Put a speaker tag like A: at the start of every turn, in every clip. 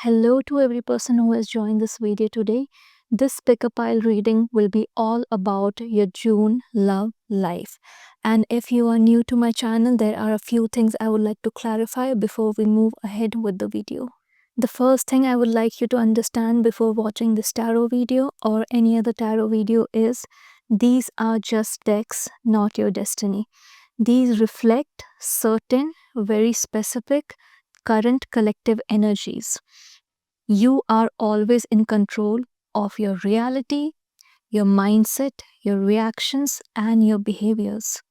A: Hello to every person who has joined this video today. This pick a pile reading will be all about your June love life. And if you are new to my channel, there are a few things I would like to clarify before we move ahead with the video. The first thing I would like you to understand before watching this tarot video or any other tarot video is these are just decks, not your destiny. These reflect certain, very specific, current collective energies. You are always in control of your reality, your mindset, your reactions, and your behaviors.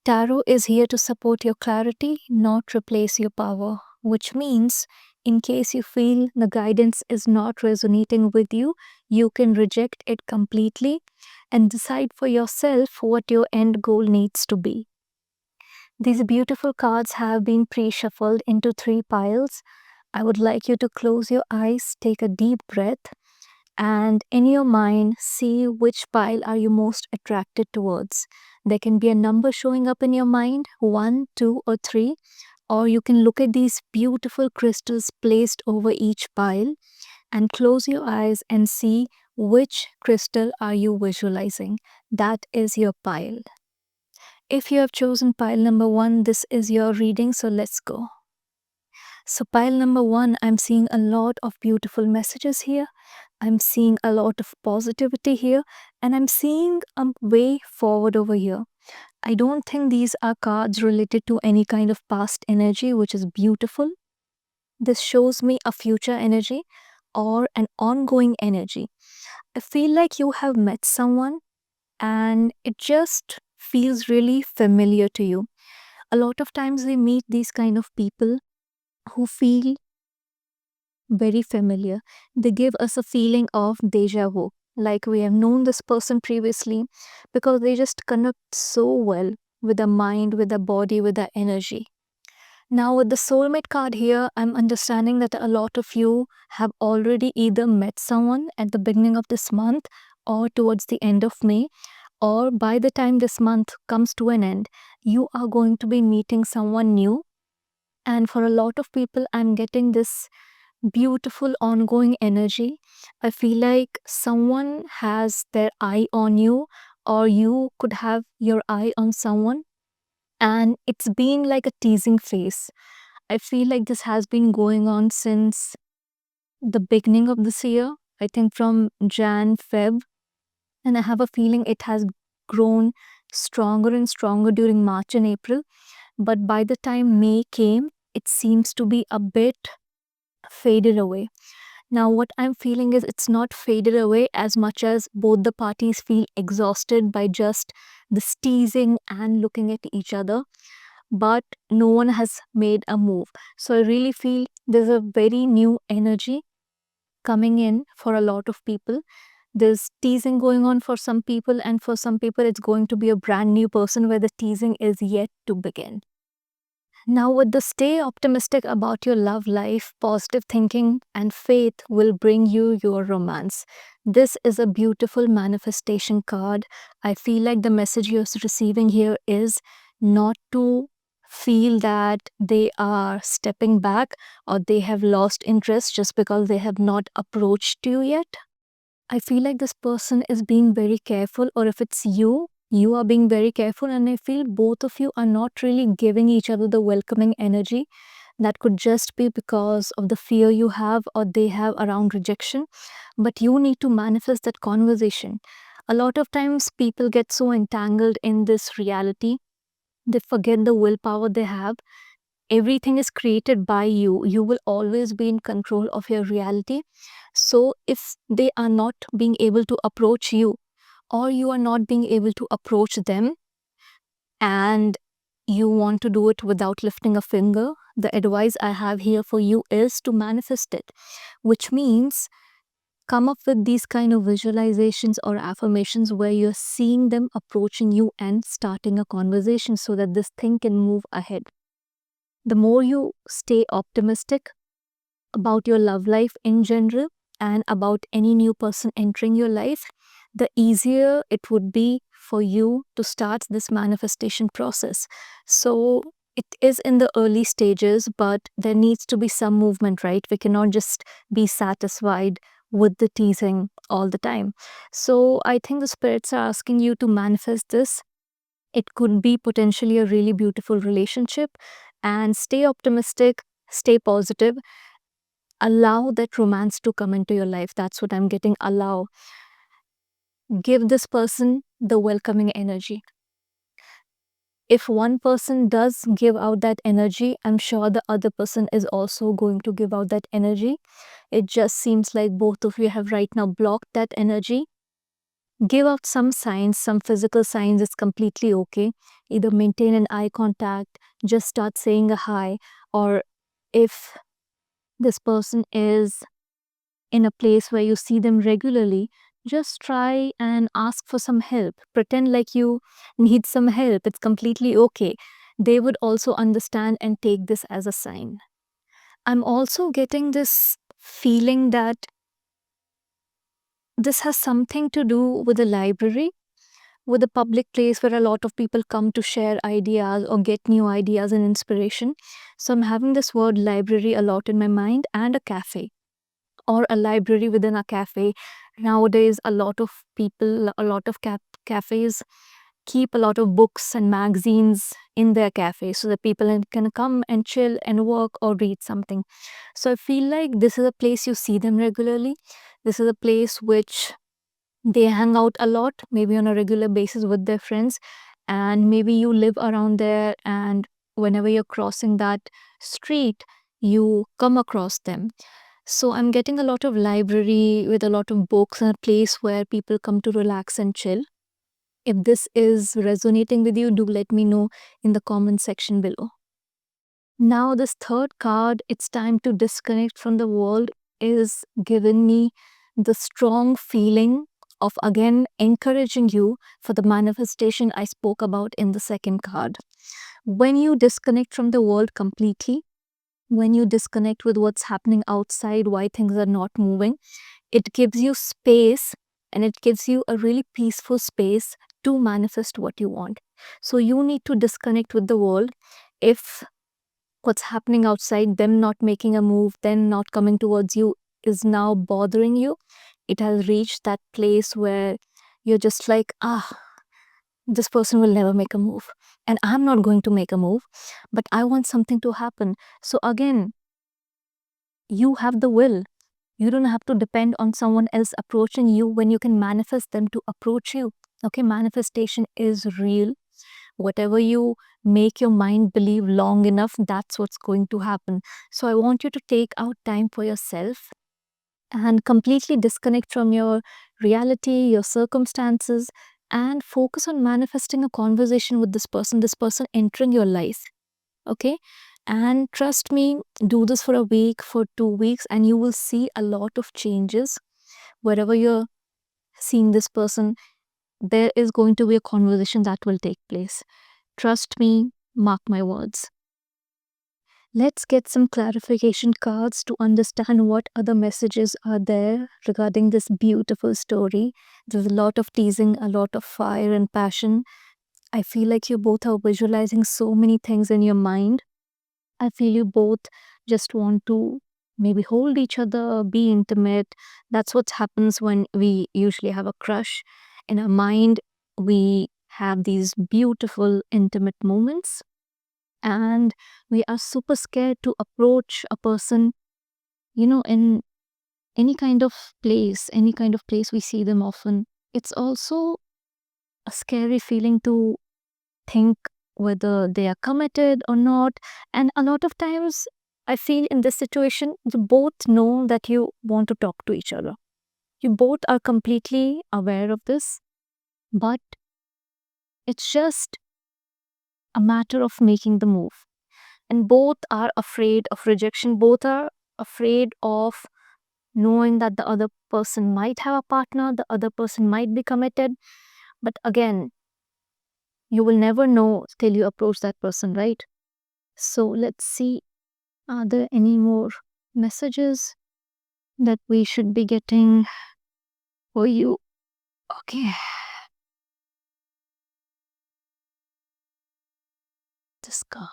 A: Tarot is here to support your clarity, not replace your power, which means in case you feel the guidance is not resonating with you, you can reject it completely and decide for yourself what your end goal needs to be. These beautiful cards have been pre-shuffled into 3 piles. I would like you to close your eyes, take a deep breath, and in your mind, see which pile are you most attracted towards. There can be a number showing up in your mind, 1, 2, or 3, or you can look at these beautiful crystals placed over each pile and close your eyes and see which crystal are you visualizing. That is your pile. If you have chosen pile number 1, this is your reading, so let's go. So pile number 1, I'm seeing a lot of beautiful messages here. I'm seeing a lot of positivity here, and I'm seeing a way forward over here. I don't think these are cards related to any kind of past energy, which is beautiful. This shows me a future energy or an ongoing energy. I feel like you have met someone and it just feels really familiar to you. A lot of times we meet these kind of people who feel very familiar. They give us a feeling of deja vu, like we have known this person previously, because they just connect so well with the mind, with the body, with the energy. Now, with the soulmate card here, I'm understanding that a lot of you have already either met someone at the beginning of this month or towards the end of May, or by the time this month comes to an end, you are going to be meeting someone new. And for a lot of people, I'm getting this beautiful ongoing energy. I feel like someone has their eye on you, or you could have your eye on someone, and it's been like a teasing phase. I feel like this has been going on since the beginning of this year, I think from Jan, Feb, and I have a feeling it has grown stronger and stronger during March and April. But by the time May came, it seems to be a bit faded away. Now, what I'm feeling is it's not faded away as much as both the parties feel exhausted by just this teasing and looking at each other, but no one has made a move. So I really feel there's a very new energy coming in for a lot of people. There's teasing going on for some people, and for some people, it's going to be a brand new person where the teasing is yet to begin. Now, with the stay optimistic about your love life, positive thinking and faith will bring you your romance. This is a beautiful manifestation card. I feel like the message you're receiving here is not to feel that they are stepping back or they have lost interest just because they have not approached you yet. I feel like this person is being very careful, or if it's you, you are being very careful, and I feel both of you are not really giving each other the welcoming energy. That could just be because of the fear you have or they have around rejection, but you need to manifest that conversation. A lot of times people get so entangled in this reality, they forget the willpower they have. Everything is created by you. You will always be in control of your reality. So if they are not being able to approach you, or you are not being able to approach them, and you want to do it without lifting a finger, the advice I have here for you is to manifest it, which means come up with these kind of visualizations or affirmations where you're seeing them approaching you and starting a conversation so that this thing can move ahead. The more you stay optimistic about your love life in general and about any new person entering your life, the easier it would be for you to start this manifestation process. So it is in the early stages, but there needs to be some movement, right? We cannot just be satisfied with the teasing all the time. So I think the spirits are asking you to manifest this. It could be potentially a really beautiful relationship, and stay optimistic, stay positive, allow that romance to come into your life. That's what I'm getting. Allow. Give this person the welcoming energy. If one person does give out that energy, I'm sure the other person is also going to give out that energy. It just seems like both of you have right now blocked that energy. Give out some signs, some physical signs, it's completely okay. Either maintain an eye contact, just start saying a hi, or if this person is in a place where you see them regularly, just try and ask for some help. Pretend like you need some help. It's completely okay. They would also understand and take this as a sign. I'm also getting this feeling that this has something to do with a library, with a public place where a lot of people come to share ideas or get new ideas and inspiration. So I'm having this word library a lot in my mind, and a cafe or a library within a cafe. Nowadays, a lot of people, a lot of cafes keep a lot of books and magazines in their cafe so that people can come and chill and work or read something. So I feel like this is a place you see them regularly. This is a place which they hang out a lot, maybe on a regular basis with their friends, and maybe you live around there, and whenever you're crossing that street, you come across them. So I'm getting a lot of library with a lot of books and a place where people come to relax and chill. If this is resonating with you, do let me know in the comment section below. Now, this third card, it's time to disconnect from the world, is giving me the strong feeling of again encouraging you for the manifestation I spoke about in the second card. When you disconnect from the world completely, when you disconnect with what's happening outside, why things are not moving, it gives you space, and it gives you a really peaceful space to manifest what you want. So you need to disconnect with the world. If what's happening outside, them not making a move, them not coming towards you, is now bothering you, it has reached that place where you're just like, this person will never make a move, and I'm not going to make a move, but I want something to happen. So again, you have the will. You don't have to depend on someone else approaching you when you can manifest them to approach you. Okay, manifestation is real. Whatever you make your mind believe long enough, that's what's going to happen. So I want you to take out time for yourself and completely disconnect from your reality, your circumstances, and focus on manifesting a conversation with this person entering your life. Okay, and trust me, do this for a week, for 2 weeks, and you will see a lot of changes. Wherever you're seeing this person, there is going to be a conversation that will take place. Trust me, mark my words. Let's get some clarification cards to understand what other messages are there regarding this beautiful story. There's a lot of teasing, a lot of fire and passion. I feel like you both are visualizing so many things in your mind. I feel you both just want to maybe hold each other, be intimate. That's what happens when we usually have a crush. In our mind, we have these beautiful, intimate moments, and we are super scared to approach a person, in any kind of place we see them often. It's also a scary feeling to think whether they are committed or not. And a lot of times, I feel in this situation, you both know that you want to talk to each other. You both are completely aware of this, but it's just a matter of making the move. And both are afraid of rejection, both are afraid of knowing that the other person might have a partner, the other person might be committed. But again, you will never know till you approach that person, right? So let's see, are there any more messages that we should be getting for you? Okay, this card.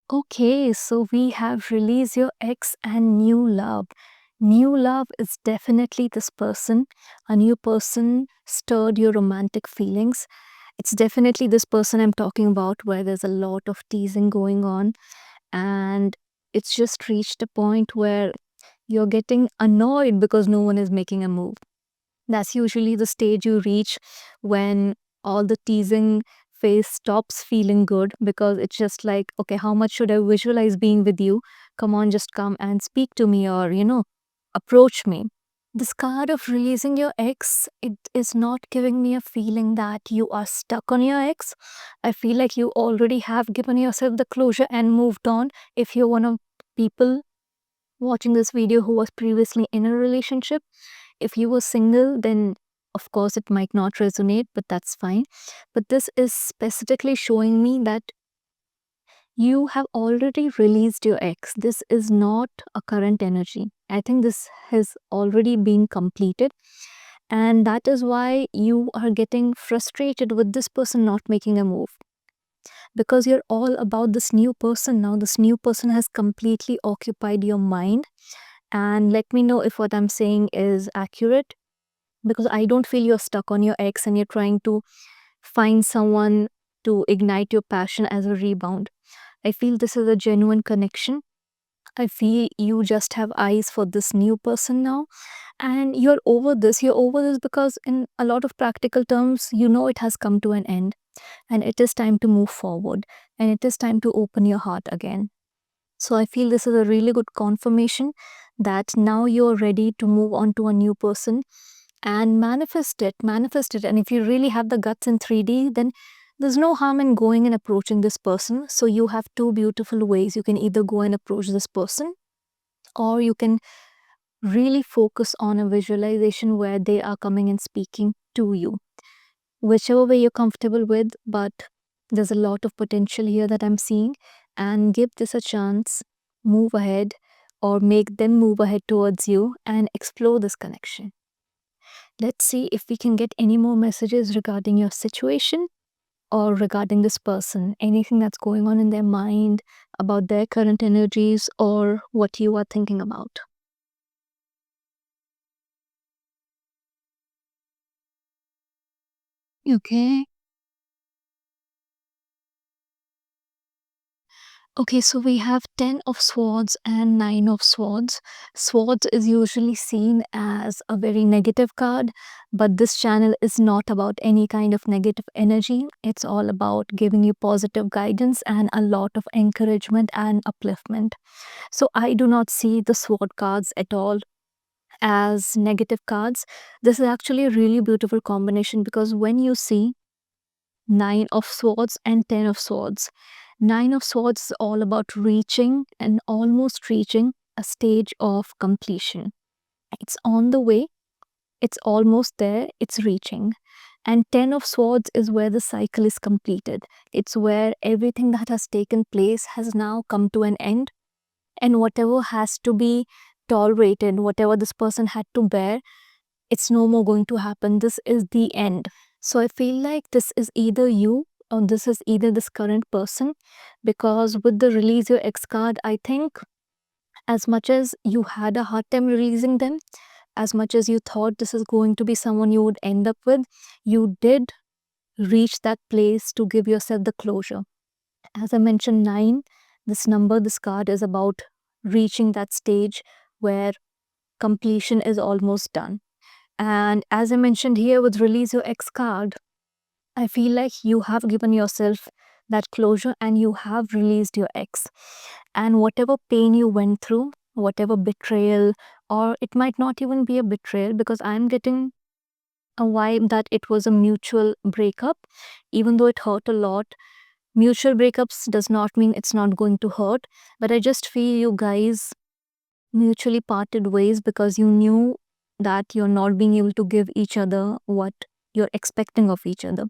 A: Okay, so we have released your ex and new love. New love is definitely this person. A new person stirred your romantic feelings. It's definitely this person I'm talking about, where there's a lot of teasing going on, and it's just reached a point where you're getting annoyed because no one is making a move. That's usually the stage you reach when all the teasing phase stops feeling good, because it's just like, okay, how much should I visualize being with you? Come on, just come and speak to me, or, approach me. This card of releasing your ex, it is not giving me a feeling that you are stuck on your ex. I feel like you already have given yourself the closure and moved on. If you're one of people watching this video who was previously in a relationship, if you were single, then of course it might not resonate, but that's fine. But this is specifically showing me that you have already released your ex. This is not a current energy. I think this has already been completed. And that is why you are getting frustrated with this person not making a move. Because you're all about this new person now. This new person has completely occupied your mind. And let me know if what I'm saying is accurate, because I don't feel you're stuck on your ex and you're trying to find someone to ignite your passion as a rebound. I feel this is a genuine connection. I feel you just have eyes for this new person now, and you're over this. You're over this because, in a lot of practical terms, you know it has come to an end and it is time to move forward and it is time to open your heart again. So I feel this is a really good confirmation that now you're ready to move on to a new person and manifest it. And if you really have the guts in 3D, then there's no harm in going and approaching this person. So you have two beautiful ways. You can either go and approach this person, or you can really focus on a visualization where they are coming and speaking to you, whichever way you're comfortable with. But there's a lot of potential here that I'm seeing, and give this a chance. Move ahead, or make them move ahead towards you, and explore this connection. Let's see if we can get any more messages regarding your situation or regarding this person, anything that's going on in their mind about their current energies or what you are thinking about. Okay. Okay, so we have 10 of swords and 9 of swords. Swords is usually seen as a very negative card, but this channel is not about any kind of negative energy. It's all about giving you positive guidance and a lot of encouragement and upliftment. So I do not see the sword cards at all as negative cards. This is actually a really beautiful combination, because when you see 9 of swords and 10 of swords, 9 of swords is all about reaching and almost reaching a stage of completion. It's on the way, it's almost there, it's reaching. And 10 of swords is where the cycle is completed. It's where everything that has taken place has now come to an end, and whatever has to be tolerated, whatever this person had to bear, it's no more going to happen. This is the end. So I feel like this is either you or this is either this current person, because with the release your ex card, I think as much as you had a hard time releasing them, as much as you thought this is going to be someone you would end up with, you did reach that place to give yourself the closure. As I mentioned, 9, this number, this card is about reaching that stage where completion is almost done. And as I mentioned here with release your ex card, I feel like you have given yourself that closure and you have released your ex. And whatever pain you went through, whatever betrayal, or it might not even be a betrayal, because I'm getting a vibe that it was a mutual breakup, even though it hurt a lot. Mutual breakups does not mean it's not going to hurt, but I just feel you guys mutually parted ways because you knew that you're not being able to give each other what you're expecting of each other.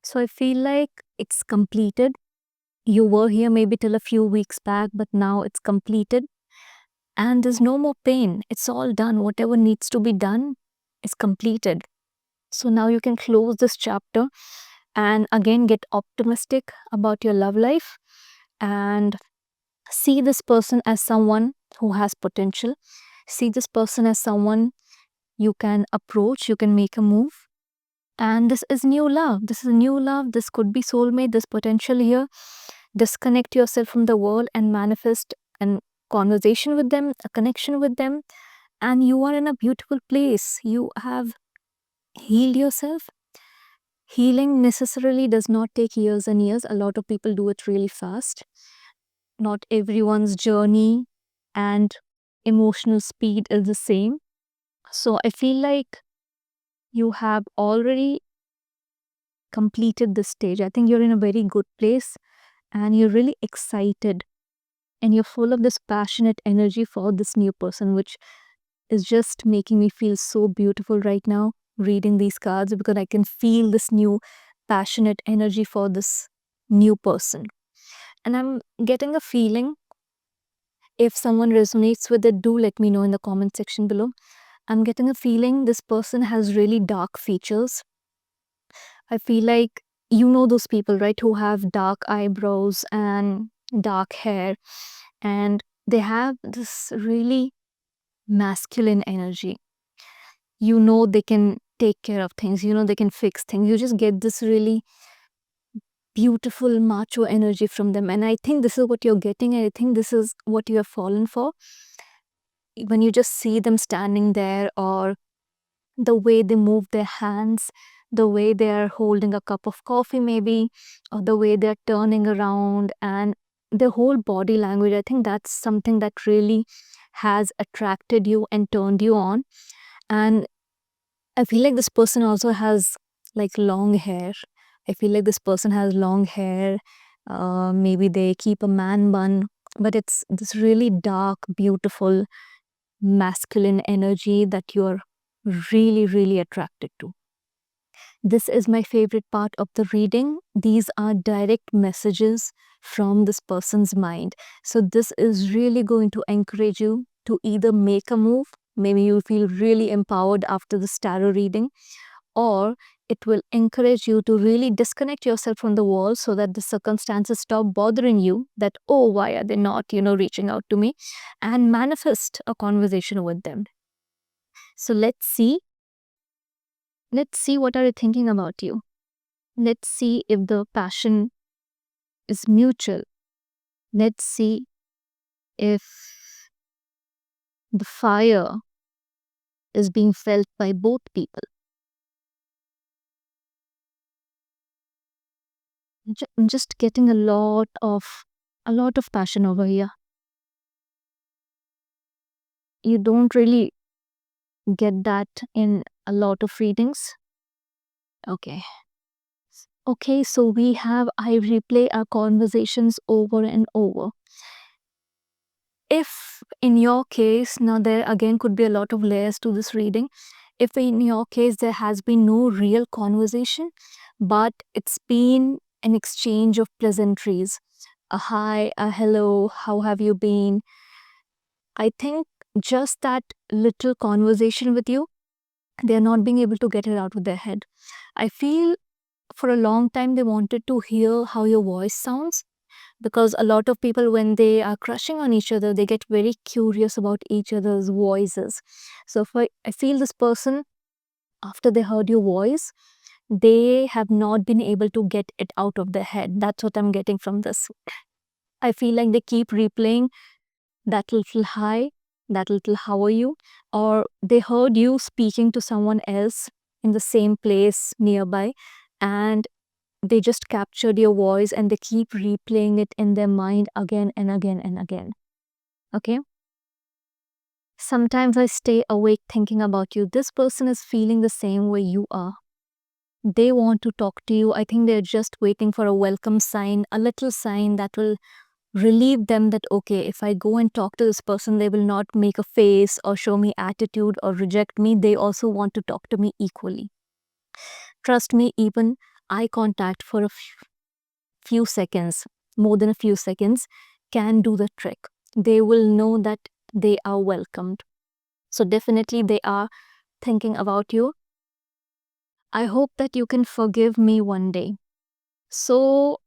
A: So I feel like it's completed. You were here maybe till a few weeks back, but now it's completed and there's no more pain. It's all done. Whatever needs to be done is completed. So now you can close this chapter and again get optimistic about your love life. And See this person as someone who has potential. See this person as someone you can approach, you can make a move. And this is new love. This is new love. This could be soulmate, this potential here. Disconnect yourself from the world and manifest a conversation with them, a connection with them. And you are in a beautiful place. You have healed yourself. Healing necessarily does not take years and years. A lot of people do it really fast. Not everyone's journey and emotional speed is the same. So I feel like you have already completed this stage. I think you're in a very good place and you're really excited and you're full of this passionate energy for this new person, which is just making me feel so beautiful right now reading these cards, because I can feel this new passionate energy for this new person. And I'm getting a feeling, if someone resonates with it, do let me know in the comment section below. I'm getting a feeling this person has really dark features. I feel like you know those people, right, who have dark eyebrows and dark hair, and they have this really masculine energy. You know they can take care of things, you know they can fix things. You just get this really beautiful macho energy from them. And I think this is what you're getting, and I think this is what you have fallen for. When you just see them standing there, or the way they move their hands, the way they are holding a cup of coffee maybe, or the way they're turning around, and their whole body language, I think that's something that really has attracted you and turned you on. And I feel like this person also has like long hair. I feel like this person has long hair. Maybe they keep a man bun, but it's this really dark, beautiful, masculine energy that you're really, really attracted to. This is my favorite part of the reading. These are direct messages from this person's mind. So, this is really going to encourage you to either make a move. Maybe you feel really empowered after this tarot reading, or it will encourage you to really disconnect yourself from the world so that the circumstances stop bothering you, that, oh, why are they not, reaching out to me, and manifest a conversation with them. So let's see. Let's see what are you thinking about you. Let's see if the passion is mutual. Let's see if the fire is being felt by both people. I'm just getting a lot of passion over here. You don't really get that in a lot of readings. Okay. Okay, so I replay our conversations over and over. If in your case, now there again could be a lot of layers to this reading. If in your case there has been no real conversation, but it's been an exchange of pleasantries, a hi, a hello, how have you been? I think just that little conversation with you, they're not being able to get it out of their head. I feel for a long time they wanted to hear how your voice sounds, because a lot of people, when they are crushing on each other, they get very curious about each other's voices. So if I feel this person, after they heard your voice, they have not been able to get it out of their head. That's what I'm getting from this. I feel like they keep replaying that little hi, that little how are you, or they heard you speaking to someone else in the same place nearby, and they just captured your voice and they keep replaying it in their mind again and again and again. Okay? Sometimes I stay awake thinking about you. This person is feeling the same way you are. They want to talk to you. I think they're just waiting for a welcome sign, a little sign that will relieve them that, okay, if I go and talk to this person, they will not make a face or show me attitude or reject me. They also want to talk to me equally. Trust me, even eye contact for a few seconds, more than a few seconds, can do the trick. They will know that they are welcomed. So definitely they are thinking about you. I hope that you can forgive me one day. So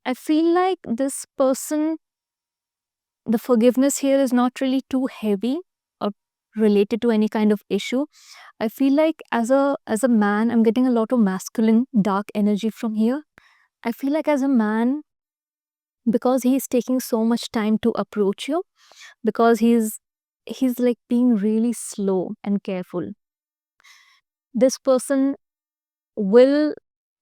A: I feel like this person the forgiveness here is not really too heavy or related to any kind of issue. I feel like as a man, I'm getting a lot of masculine dark energy from here. I feel like as a man, because he's taking so much time to approach you, because he's like being really slow and careful. This person will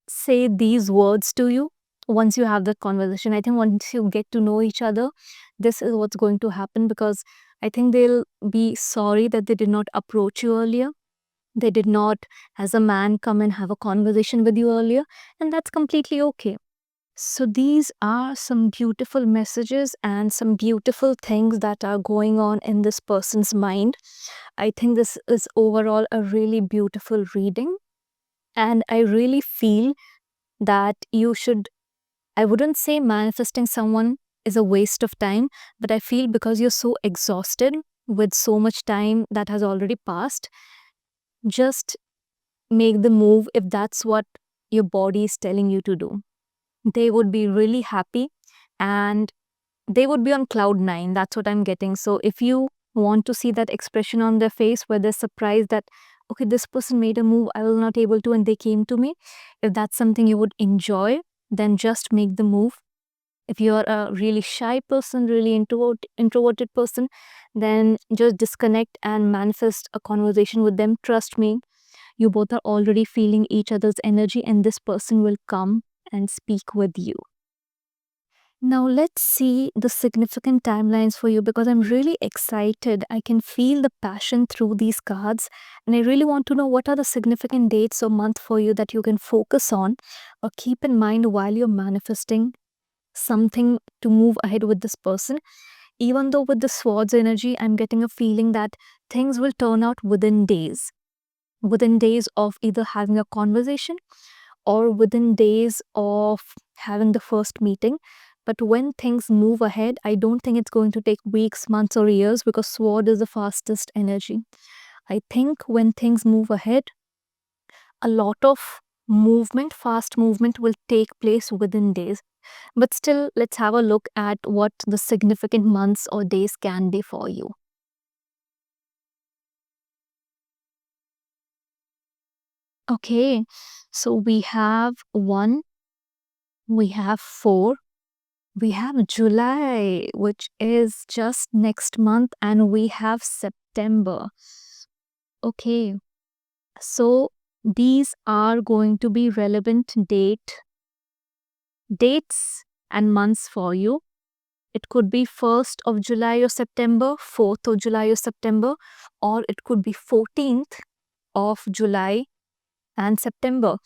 A: say these words to you once you have that conversation. I think once you get to know each other, this is what's going to happen, because I think they'll be sorry that they did not approach you earlier. They did not, as a man, come and have a conversation with you earlier, and that's completely okay. So, these are some beautiful messages and some beautiful things that are going on in this person's mind. I think this is overall a really beautiful reading, and I really feel that you should, I wouldn't say manifesting someone is a waste of time, but I feel because you're so exhausted with so much time that has already passed, just make the move if that's what your body is telling you to do. They would be really happy and they would be on cloud nine. That's what I'm getting. So if you want to see that expression on their face where they're surprised that, okay, this person made a move, I was not able to, and they came to me, if that's something you would enjoy, then just make the move. If you're a really shy person, really introverted person, then just disconnect and manifest a conversation with them. Trust me, you both are already feeling each other's energy, and this person will come and speak with you. Now, let's see the significant timelines for you, because I'm really excited. I can feel the passion through these cards, and I really want to know what are the significant dates or month for you that you can focus on or keep in mind while you're manifesting something to move ahead with this person. Even though with the swords energy, I'm getting a feeling that things will turn out within days of either having a conversation or within days of having the first meeting. But when things move ahead, I don't think it's going to take weeks, months, or years, because sword is the fastest energy. I think when things move ahead, a lot of movement, fast movement will take place within days. But still, let's have a look at what the significant months or days can be for you. Okay, so we have 1, we have 4, we have July, which is just next month, and we have September. Okay, so these are going to be relevant dates and months for you. It could be 1st of July or September, 4th of July or September, or it could be 14th of July and September.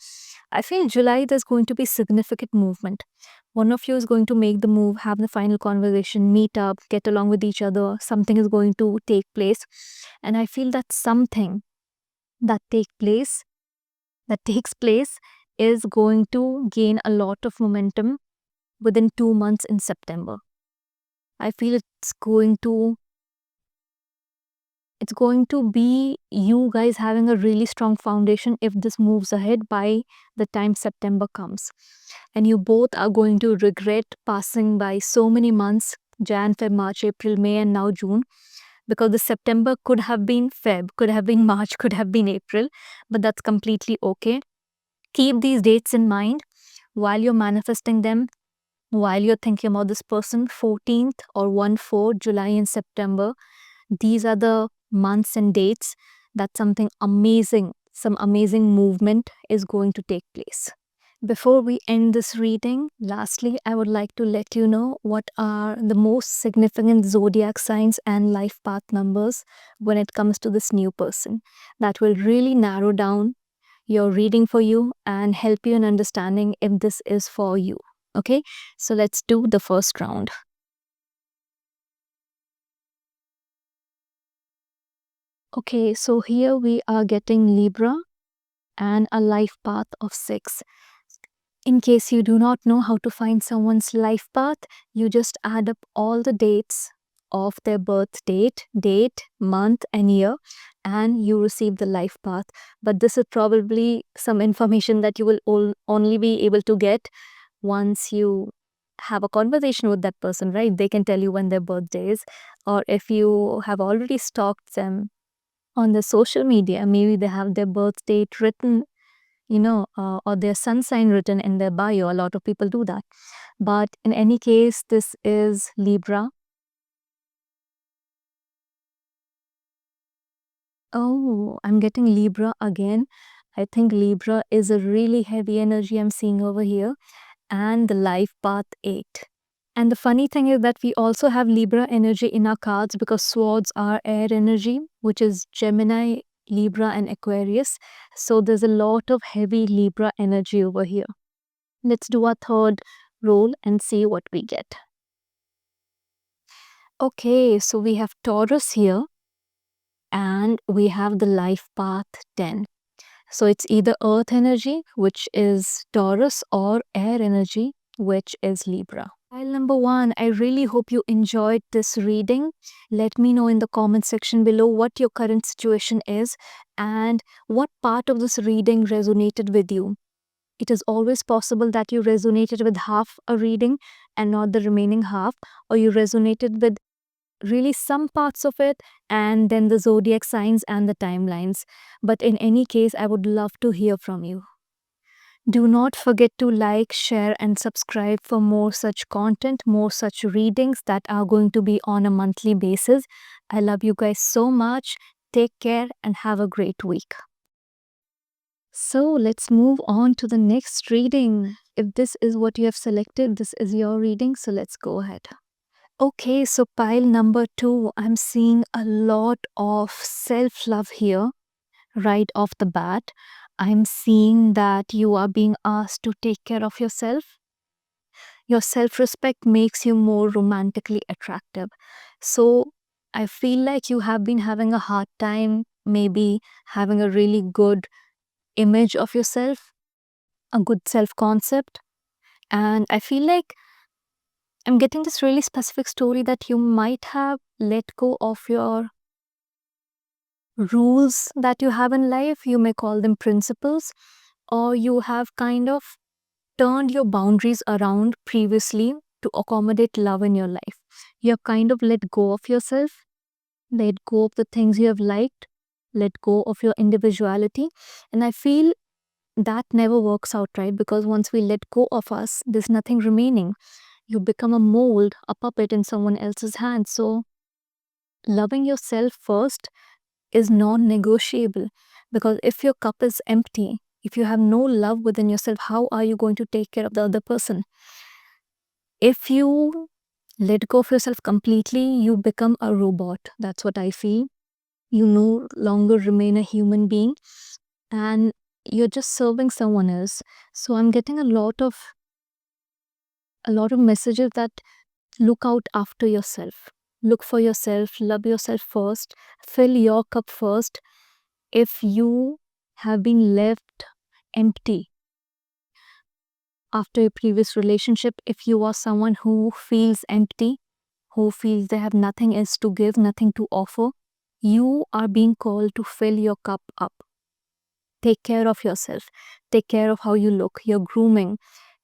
A: I feel July there's going to be significant movement. One of you is going to make the move, have the final conversation, meet up, get along with each other. Something is going to take place. And I feel that something that takes place is going to gain a lot of momentum within 2 months in September. I feel it's going to be you guys having a really strong foundation if this moves ahead by the time September comes. And you both are going to regret passing by so many months, Jan, Feb, March, April, May, and now June, because the September could have been Feb, could have been March, could have been April, but that's completely okay. Keep these dates in mind while you're manifesting them, while you're thinking about this person. 14th or 1/4, July and September. These are the months and dates that something amazing, some amazing movement is going to take place. Before we end this reading, lastly, I would like to let you know what are the most significant zodiac signs and life path numbers when it comes to this new person. That will really narrow down your reading for you and help you in understanding if this is for you. Okay, so let's do the first round. Okay, so here we are getting Libra and a life path of 6. In case you do not know how to find someone's life path, you just add up all the dates of their birth date, month, and year, and you receive the life path. But this is probably some information that you will only be able to get once you have a conversation with that person, right? They can tell you when their birthday is, or if you have already stalked them on the social media, maybe they have their birth date written, or their sun sign written in their bio. A lot of people do that. But in any case, this is Libra. Oh, I'm getting Libra again. I think Libra is a really heavy energy I'm seeing over here, and the life path 8. And the funny thing is that we also have Libra energy in our cards because swords are air energy, which is Gemini, Libra, and Aquarius. So there's a lot of heavy Libra energy over here. Let's do our third roll and see what we get. Okay, so we have Taurus here and we have the life path 10. So it's either earth energy, which is Taurus, or air energy, which is Libra. Pile number 1, I really hope you enjoyed this reading. Let me know in the comment section below what your current situation is and what part of this reading resonated with you. It is always possible that you resonated with half a reading and not the remaining half, or you resonated with really some parts of it and then the zodiac signs and the timelines. But in any case, I would love to hear from you. Do not forget to like, share, and subscribe for more such content, more such readings that are going to be on a monthly basis. I love you guys so much. Take care and have a great week. So let's move on to the next reading. If this is what you have selected, this is your reading. So let's go ahead. Okay, so pile number 2, I'm seeing a lot of self-love here right off the bat. I'm seeing that you are being asked to take care of yourself. Your self-respect makes you more romantically attractive. So I feel like you have been having a hard time maybe having a really good image of yourself, a good self-concept. And I feel like I'm getting this really specific story that you might have let go of your rules that you have in life. You may call them principles, or you have kind of turned your boundaries around previously to accommodate love in your life. You have kind of let go of yourself, let go of the things you have liked, let go of your individuality. And I feel that never works out, right? Because once we let go of us, there's nothing remaining. You become a mold, a puppet in someone else's hands. So loving yourself first is non-negotiable, because if your cup is empty, if you have no love within yourself, how are you going to take care of the other person? If you let go of yourself completely, you become a robot. That's what I feel. You no longer remain a human being and you're just serving someone else. So I'm getting a lot of messages that look out after yourself. Look for yourself, love yourself first, fill your cup first. If you have been left empty after a previous relationship, if you are someone who feels empty, who feels they have nothing else to give, nothing to offer, you are being called to fill your cup up. Take care of yourself. Take care of how you look, your grooming,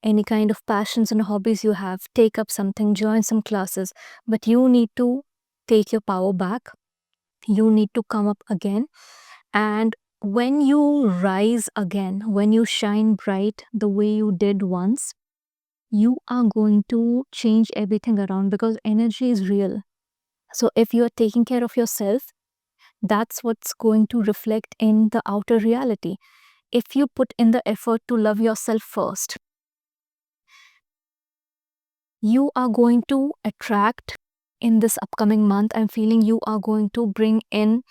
A: any kind of passions and hobbies you have. Take up something, join some classes. But you need to take your power back. You need to come up again. And when you rise again, when you shine bright the way you did once, you are going to change everything around, because energy is real. So if you are taking care of yourself, that's what's going to reflect in the outer reality. If you put in the effort to love yourself first, you are going to attract in this upcoming month. I'm feeling you are going to bring in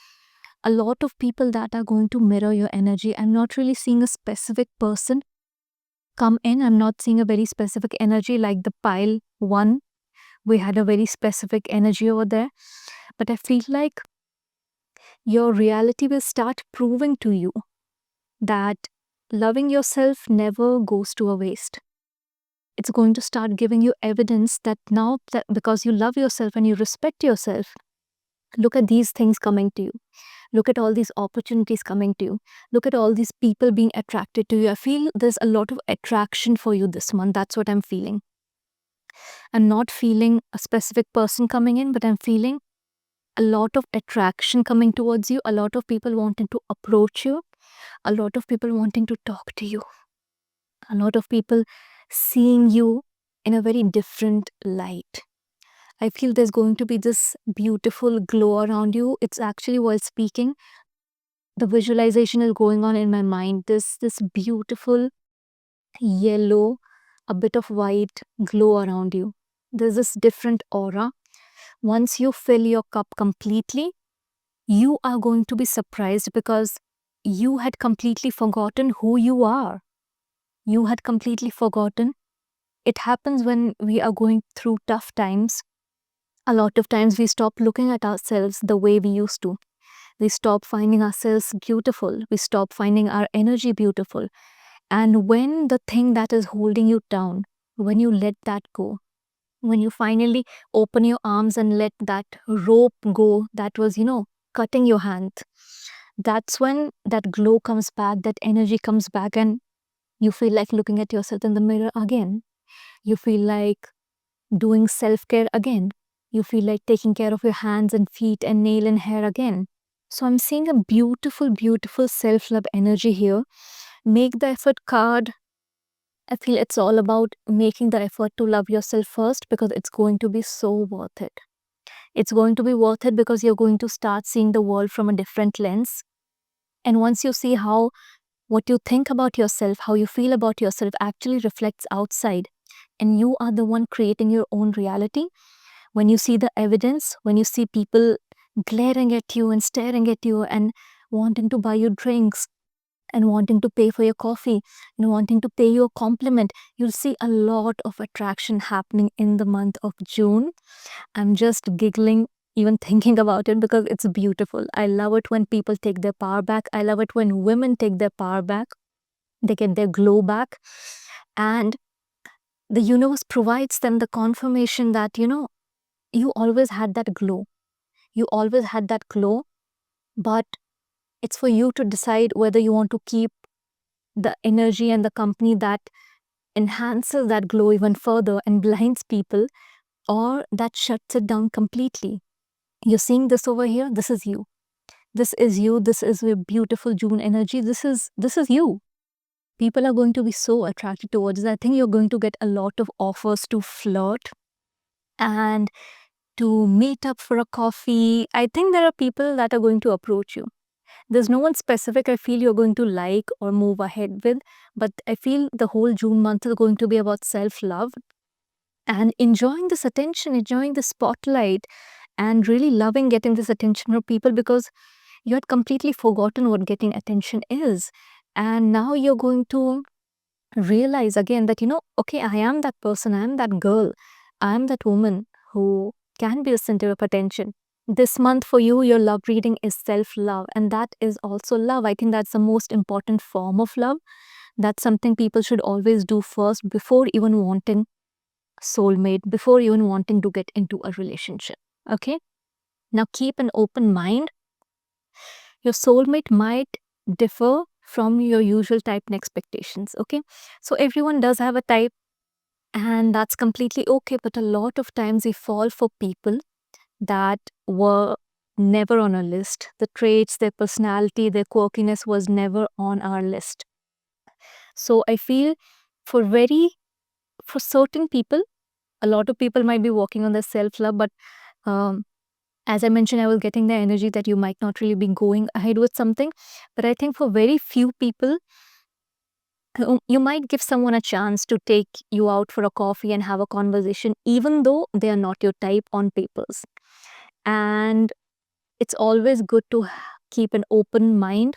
A: a lot of people that are going to mirror your energy. I'm not really seeing a specific person come in. I'm not seeing a very specific energy like the pile 1. We had a very specific energy over there. But I feel like your reality will start proving to you that loving yourself never goes to a waste. It's going to start giving you evidence that now, that because you love yourself and you respect yourself, look at these things coming to you. Look at all these opportunities coming to you. Look at all these people being attracted to you. I feel there's a lot of attraction for you this month. That's what I'm feeling. I'm not feeling a specific person coming in, but I'm feeling a lot of attraction coming towards you, a lot of people wanting to approach you, a lot of people wanting to talk to you, a lot of people seeing you in a very different light. I feel there's going to be this beautiful glow around you. It's actually, while speaking, the visualization is going on in my mind. This beautiful yellow, a bit of white glow around you. There's this different aura. Once you fill your cup completely, you are going to be surprised because you had completely forgotten who you are. You had completely forgotten. It happens when we are going through tough times. A lot of times we stop looking at ourselves the way we used to. We stop finding ourselves beautiful. We stop finding our energy beautiful. And when the thing that is holding you down, when you let that go, when you finally open your arms and let that rope go that was, cutting your hand, that's when that glow comes back, that energy comes back, and you feel like looking at yourself in the mirror again. You feel like doing self care again. You feel like taking care of your hands and feet and nail and hair again. So I'm seeing a beautiful, beautiful self love energy here. Make the effort card. I feel it's all about making the effort to love yourself first, because it's going to be so worth it. It's going to be worth it because you're going to start seeing the world from a different lens. And once you see how what you think about yourself, how you feel about yourself actually reflects outside, and you are the one creating your own reality. When you see the evidence, when you see people glaring at you and staring at you and wanting to buy you drinks and wanting to pay for your coffee and wanting to pay you a compliment, you'll see a lot of attraction happening in the month of June. I'm just giggling even thinking about it because it's beautiful. I love it when people take their power back. I love it when women take their power back. They get their glow back. And the universe provides them the confirmation that, you always had that glow. You always had that glow, but it's for you to decide whether you want to keep the energy and the company that enhances that glow even further and blinds people, or that shuts it down completely. You're seeing this over here. This is you. This is you. This is your beautiful June energy. This is you. People are going to be so attracted towards it. I think you're going to get a lot of offers to flirt and to meet up for a coffee. I think there are people that are going to approach you. There's no one specific I feel you're going to like or move ahead with, but I feel the whole June month is going to be about self-love and enjoying this attention, enjoying the spotlight, and really loving getting this attention from people, because you had completely forgotten what getting attention is. And now you're going to realize again that, okay, I am that person, I am that girl, I am that woman who can be a center of attention. This month for you, your love reading is self-love, and that is also love. I think that's the most important form of love. That's something people should always do first before even wanting soulmate, before even wanting to get into a relationship. Okay? Now keep an open mind. Your soulmate might differ from your usual type and expectations. Okay? So everyone does have a type, and that's completely okay. But a lot of times we fall for people that were never on our list. The traits, their personality, their quirkiness was never on our list. So I feel for certain people, a lot of people might be working on their self-love, but as I mentioned, I was getting the energy that you might not really be going ahead with something. But I think for very few people, you might give someone a chance to take you out for a coffee and have a conversation, even though they are not your type on papers. And it's always good to keep an open mind,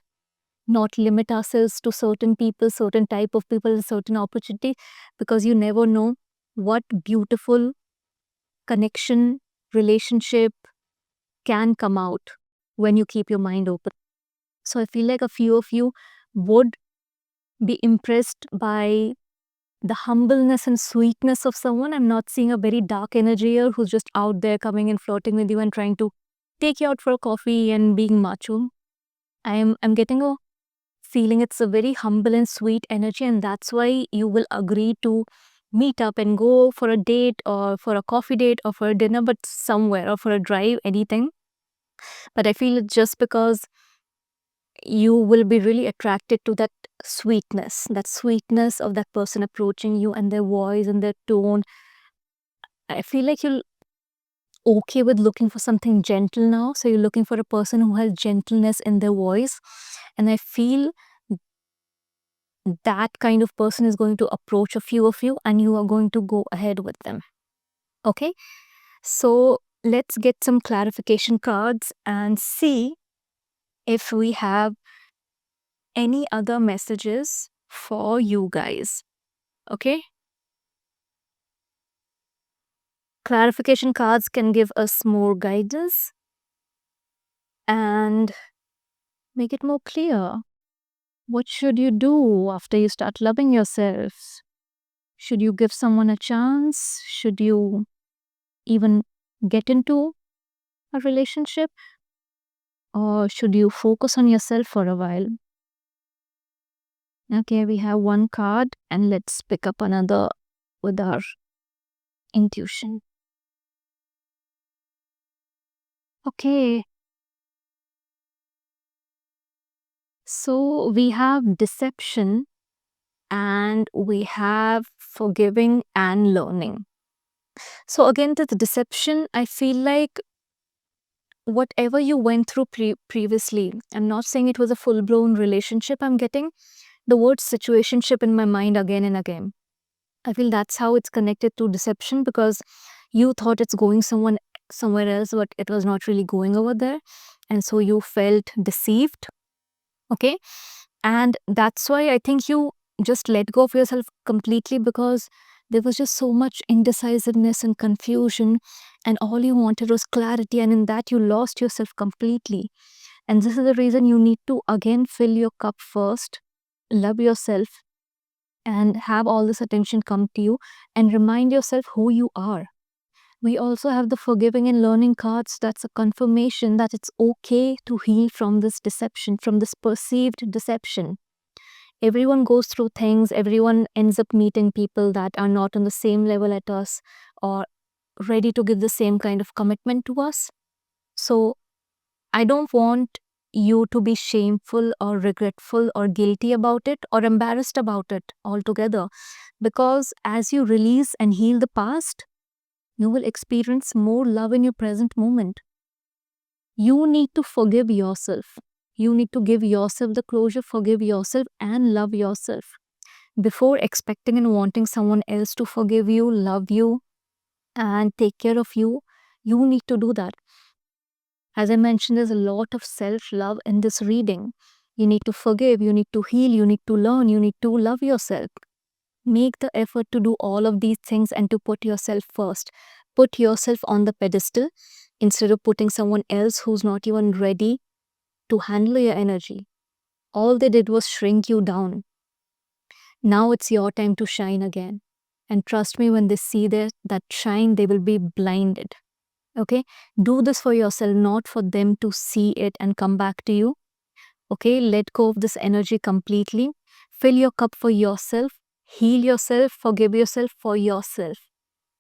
A: not limit ourselves to certain people, certain type of people, certain opportunity, because you never know what beautiful connection, relationship can come out when you keep your mind open. So I feel like a few of you would be impressed by the humbleness and sweetness of someone. I'm not seeing a very dark energy here who's just out there coming and flirting with you and trying to take you out for a coffee and being macho. I'm getting a feeling it's a very humble and sweet energy, and that's why you will agree to meet up and go for a date or for a coffee date or for a dinner, but somewhere, or for a drive, anything. But I feel it's just because you will be really attracted to that sweetness of that person approaching you, and their voice and their tone. I feel like you're okay with looking for something gentle now. So you're looking for a person who has gentleness in their voice. And I feel that kind of person is going to approach a few of you, and you are going to go ahead with them. Okay. So let's get some clarification cards and see if we have any other messages for you guys. Okay. Clarification cards can give us more guidance and make it more clear. What should you do after you start loving yourself? Should you give someone a chance? Should you even get into a relationship? Or should you focus on yourself for a while? Okay, we have one card, and let's pick up another with our intuition. Okay. So we have deception and we have forgiving and learning. So again, the deception, I feel like whatever you went through previously, I'm not saying it was a full-blown relationship. I'm getting the word situationship in my mind again and again. I feel that's how it's connected to deception, because you thought it's going somewhere else, but it was not really going over there. And so you felt deceived. Okay. And that's why I think you just let go of yourself completely, because there was just so much indecisiveness and confusion, and all you wanted was clarity. And in that, you lost yourself completely. And this is the reason you need to again fill your cup first, love yourself, and have all this attention come to you, and remind yourself who you are. We also have the forgiving and learning cards. That's a confirmation that it's okay to heal from this deception, from this perceived deception. Everyone goes through things, everyone ends up meeting people that are not on the same level at us or ready to give the same kind of commitment to us. So I don't want you to be shameful or regretful or guilty about it or embarrassed about it altogether, because as you release and heal the past, you will experience more love in your present moment. You need to forgive yourself. You need to give yourself the closure, forgive yourself, and love yourself. Before expecting and wanting someone else to forgive you, love you, and take care of you, you need to do that. As I mentioned, there's a lot of self-love in this reading. You need to forgive, you need to heal, you need to learn, you need to love yourself. Make the effort to do all of these things and to put yourself first. Put yourself on the pedestal instead of putting someone else who's not even ready to handle your energy. All they did was shrink you down. Now it's your time to shine again. And trust me, when they see that shine, they will be blinded. Okay? Do this for yourself, not for them to see it and come back to you. Okay? Let go of this energy completely. Fill your cup for yourself. Heal yourself. Forgive yourself for yourself,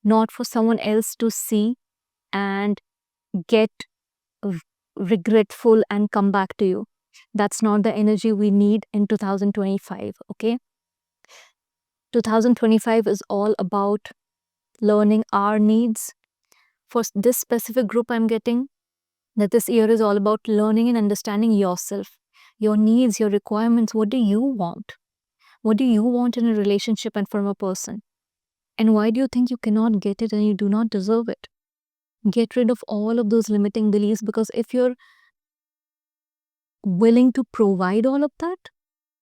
A: not for someone else to see and get regretful and come back to you. That's not the energy we need in 2025. Okay? 2025 is all about learning our needs. For this specific group, I'm getting that this year is all about learning and understanding yourself, your needs, your requirements. What do you want? What do you want in a relationship and from a person? And why do you think you cannot get it and you do not deserve it? Get rid of all of those limiting beliefs, because if you're willing to provide all of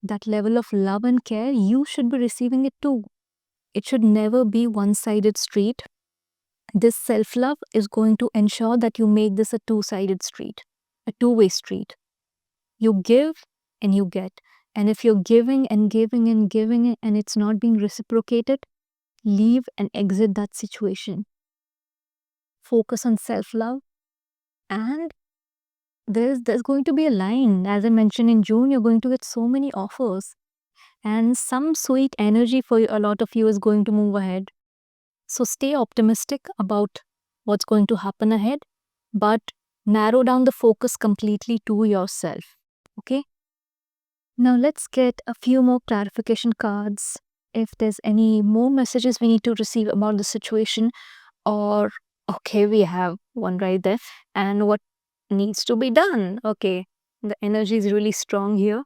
A: that level of love and care, you should be receiving it too. It should never be one-sided street. This self-love is going to ensure that you make this a two-sided street, a two-way street. You give and you get. And if you're giving and giving and giving and it's not being reciprocated, leave and exit that situation. Focus on self-love. And there's going to be a line. As I mentioned, in June, you're going to get so many offers. and some sweet energy for a lot of you is going to move ahead. So stay optimistic about what's going to happen ahead, but narrow down the focus completely to yourself. Okay? Now let's get a few more clarification cards. If there's any more messages we need to receive about the situation, or okay, we have one right there, and what needs to be done. Okay, the energy is really strong here.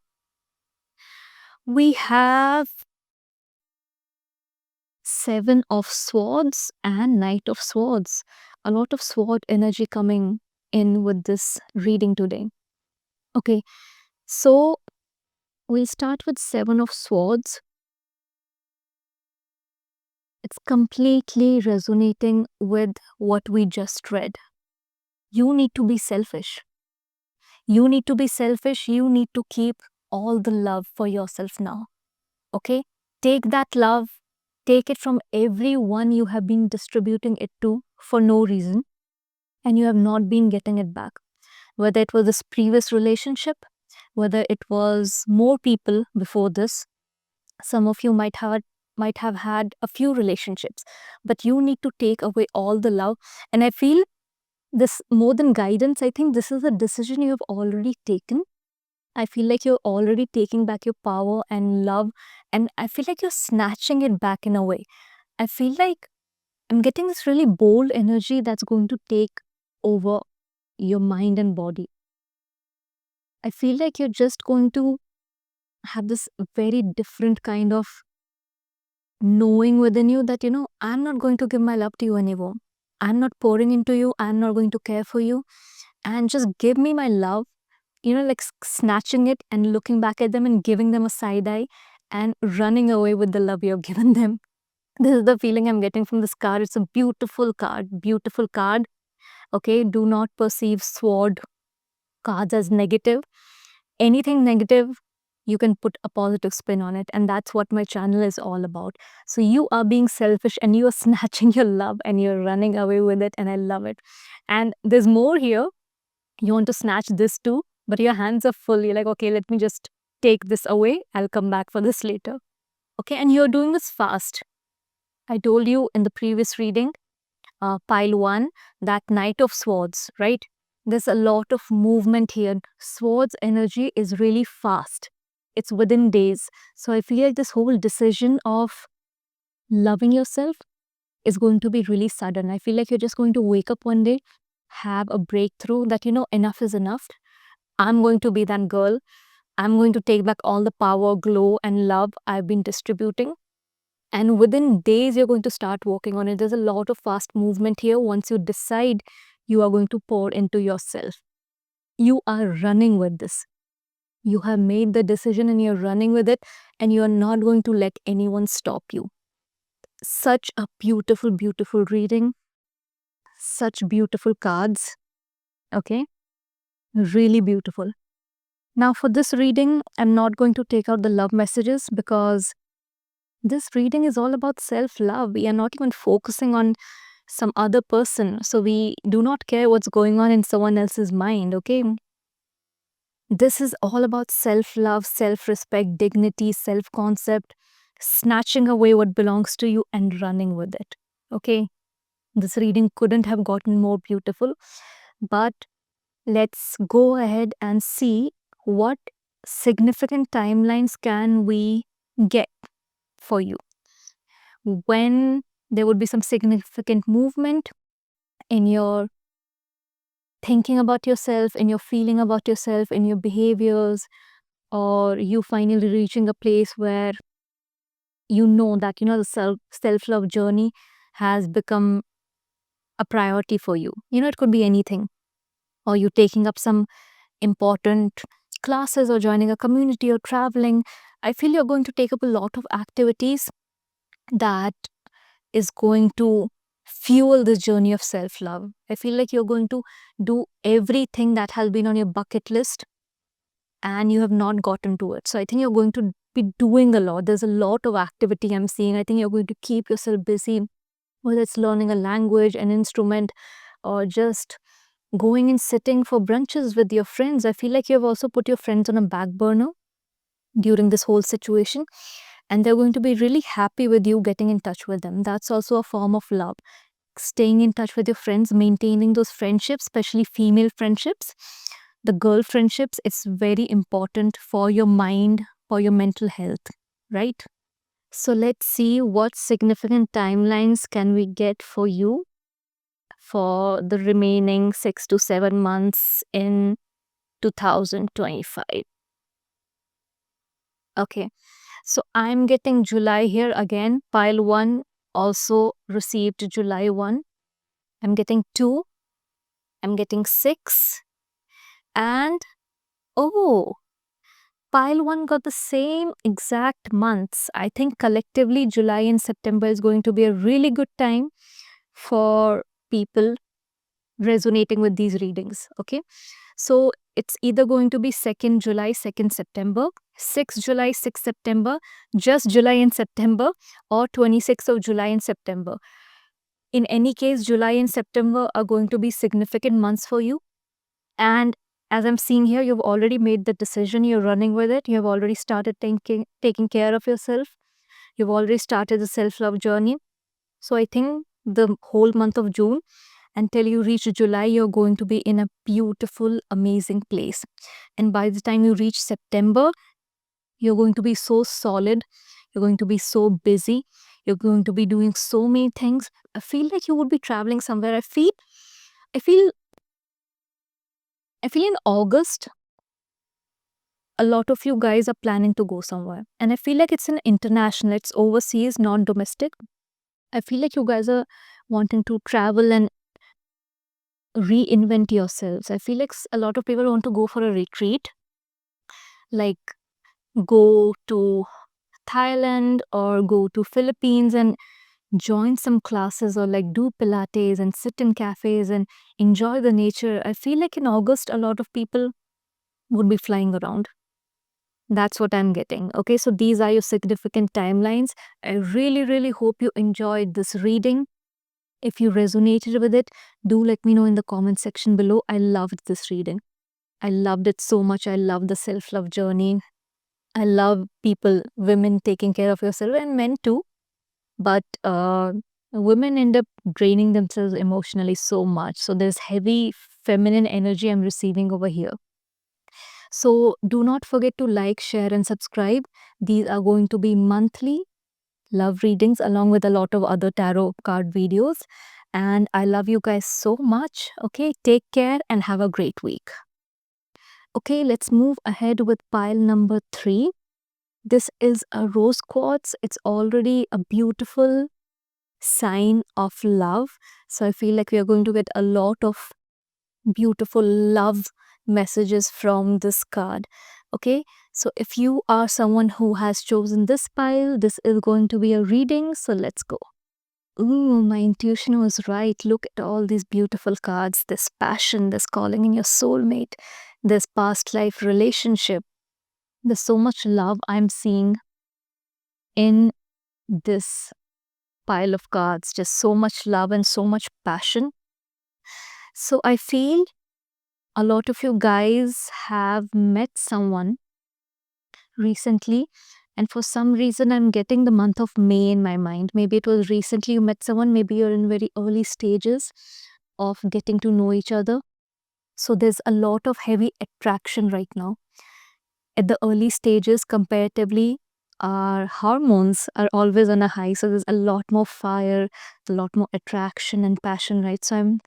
A: We have Seven of Swords and Knight of Swords. A lot of sword energy coming in with this reading today. Okay, so we'll start with Seven of Swords. It's completely resonating with what we just read. You need to be selfish. You need to be selfish. You need to keep all the love for yourself now. Okay? Take that love, take it from everyone you have been distributing it to for no reason, and you have not been getting it back. Whether it was this previous relationship, whether it was more people before this, some of you might have had a few relationships, but you need to take away all the love. And I feel this more than guidance, I think this is a decision you have already taken. I feel like you're already taking back your power and love, and I feel like you're snatching it back in a way. I feel like I'm getting this really bold energy that's going to take over your mind and body. I feel like you're just going to have this very different kind of knowing within you that, I'm not going to give my love to you anymore. I'm not pouring into you. I'm not going to care for you. And just give me my love, like snatching it and looking back at them and giving them a side eye and running away with the love you've given them. This is the feeling I'm getting from this card. It's a beautiful card, beautiful card. Okay, do not perceive sword cards as negative. Anything negative, you can put a positive spin on it, and that's what my channel is all about. So you are being selfish and you are snatching your love and you're running away with it, and I love it. And there's more here. You want to snatch this too, but your hands are full. You're like, okay, let me just take this away. I'll come back for this later. Okay, and you're doing this fast. I told you in the previous reading, pile 1, that Knight of Swords, right? There's a lot of movement here. Swords energy is really fast. It's within days. So I feel like this whole decision of loving yourself is going to be really sudden. I feel like you're just going to wake up one day, have a breakthrough that, enough is enough. I'm going to be that girl. I'm going to take back all the power, glow, and love I've been distributing. And within days, you're going to start working on it. There's a lot of fast movement here. Once you decide you are going to pour into yourself, you are running with this. You have made the decision and you're running with it, and you're not going to let anyone stop you. Such a beautiful, beautiful reading. Such beautiful cards. Okay. Really beautiful. Now, for this reading, I'm not going to take out the love messages because this reading is all about self-love. We are not even focusing on some other person. So we do not care what's going on in someone else's mind, okay? This is all about self-love, self-respect, dignity, self-concept, snatching away what belongs to you and running with it, okay? This reading couldn't have gotten more beautiful, but let's go ahead and see what significant timelines can we get for you. When there would be some significant movement in your thinking about yourself, in your feeling about yourself, in your behaviors, or you finally reaching a place where you know that, the self-love journey has become a priority for you. It could be anything. Or you taking up some important classes or joining a community or traveling. I feel you're going to take up a lot of activities that is going to fuel this journey of self-love. I feel like you're going to do everything that has been on your bucket list and you have not gotten to it. So I think you're going to be doing a lot. There's a lot of activity I'm seeing. I think you're going to keep yourself busy, whether it's learning a language, an instrument, or just going and sitting for brunches with your friends. I feel like you've also put your friends on a back burner. during this whole situation, and they're going to be really happy with you getting in touch with them. That's also a form of love. Staying in touch with your friends, maintaining those friendships, especially female friendships, the girl friendships, it's very important for your mind, for your mental health, right? So let's see what significant timelines can we get for you for the remaining 6 to 7 months in 2025. Okay, so I'm getting July here again. Pile 1 also received July 1. I'm getting 2. I'm getting 6. And oh, pile 1 got the same exact months. I think collectively July and September is going to be a really good time for people resonating with these readings. Okay, so it's either going to be 2nd July, 2nd September, 6th July, 6th September, just July and September, or 26th of July and September. In any case, July and September are going to be significant months for you. And as I'm seeing here, you've already made the decision, you're running with it, you have already started taking care of yourself, you've already started the self-love journey. So I think the whole month of June until you reach July, you're going to be in a beautiful, amazing place. And by the time you reach September, you're going to be so solid, you're going to be so busy, you're going to be doing so many things. I feel like you would be traveling somewhere. I feel in August, a lot of you guys are planning to go somewhere. And I feel like it's an international, it's overseas, not domestic. I feel like you guys are wanting to travel and reinvent yourselves. I feel like a lot of people want to go for a retreat, like go to Thailand or go to Philippines and join some classes, or like do Pilates and sit in cafes and enjoy the nature. I feel like in August, a lot of people would be flying around. That's what I'm getting. Okay, so these are your significant timelines. I really, really hope you enjoyed this reading. If you resonated with it, do let me know in the comment section below. I loved this reading. I loved it so much. I love the self-love journey. I love people, women taking care of yourself, and men too. But women end up draining themselves emotionally so much. So there's heavy feminine energy I'm receiving over here. So do not forget to like, share, and subscribe. These are going to be monthly love readings along with a lot of other tarot card videos. And I love you guys so much. Okay, take care and have a great week. Okay, let's move ahead with pile number 3. This is a rose quartz. It's already a beautiful sign of love. So I feel like we are going to get a lot of beautiful love messages from this card. Okay, so if you are someone who has chosen this pile, this is going to be a reading. So let's go. Ooh, my intuition was right. Look at all these beautiful cards. This passion, this calling in your soulmate, this past life relationship. There's so much love I'm seeing in this pile of cards. Just so much love and so much passion. So I feel a lot of you guys have met someone recently, and for some reason I'm getting the month of May in my mind. Maybe it was recently you met someone, maybe you're in very early stages of getting to know each other. So there's a lot of heavy attraction right now. At the early stages, comparatively, our hormones are always on a high, so there's a lot more fire, a lot more attraction and passion, right? So I'm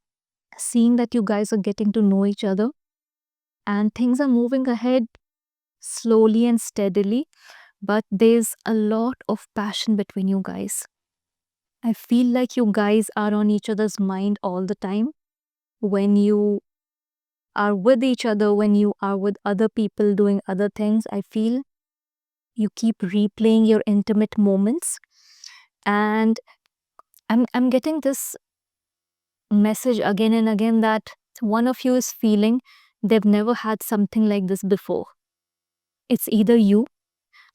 A: seeing that you guys are getting to know each other and things are moving ahead slowly and steadily, but there's a lot of passion between you guys. I feel like you guys are on each other's mind all the time. When you are with each other, when you are with other people doing other things, I feel you keep replaying your intimate moments. And I'm getting this message again and again that one of you is feeling they've never had something like this before. It's either you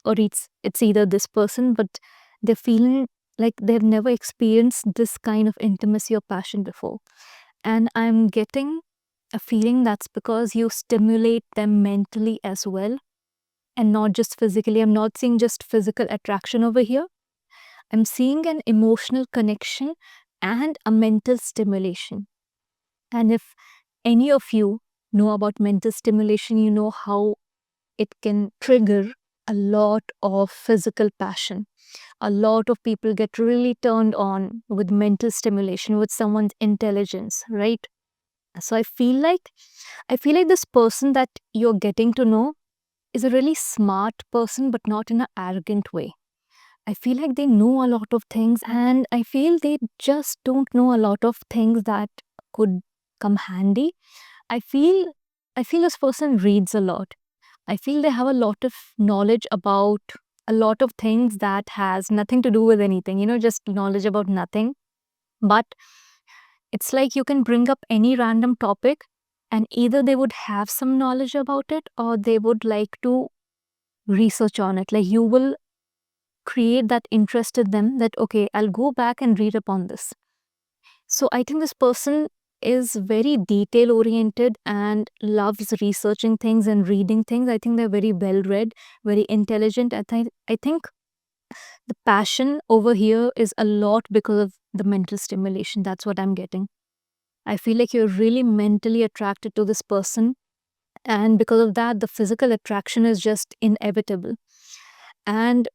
A: or it's either this person, but they're feeling like they've never experienced this kind of intimacy or passion before. And I'm getting a feeling that's because you stimulate them mentally as well. And not just physically. I'm not seeing just physical attraction over here. I'm seeing an emotional connection and a mental stimulation. And if any of you know about mental stimulation, you know how it can trigger a lot of physical passion. A lot of people get really turned on with mental stimulation, with someone's intelligence, right? So I feel like this person that you're getting to know is a really smart person, but not in an arrogant way. I feel like they know a lot of things, and I feel they just don't know a lot of things that could come handy. I feel I feel this person reads a lot. I feel they have a lot of knowledge about a lot of things that has nothing to do with anything, just knowledge about nothing. But it's like you can bring up any random topic, and either they would have some knowledge about it or they would like to research on it. Like you will create that interest in them that, okay, I'll go back and read upon this. So I think this person is very detail oriented and loves researching things and reading things. I think they're very well read, very intelligent. I think the passion over here is a lot because of the mental stimulation. That's what I'm getting. I feel like you're really mentally attracted to this person. And because of that, the physical attraction is just inevitable. And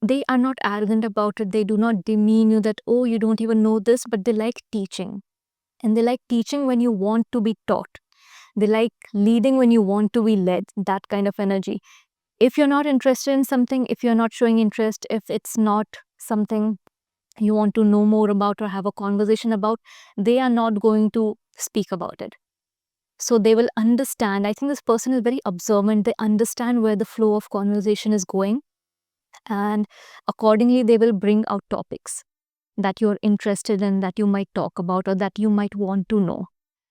A: they are not arrogant about it. They do not demean you that, oh, you don't even know this, but they like teaching. And they like teaching when you want to be taught. They like leading when you want to be led, that kind of energy. If you're not interested in something, if you're not showing interest, if it's not something you want to know more about or have a conversation about, they are not going to speak about it. So they will understand. I think this person is very observant. They understand where the flow of conversation is going. And accordingly, they will bring out topics that you're interested in, that you might talk about, or that you might want to know.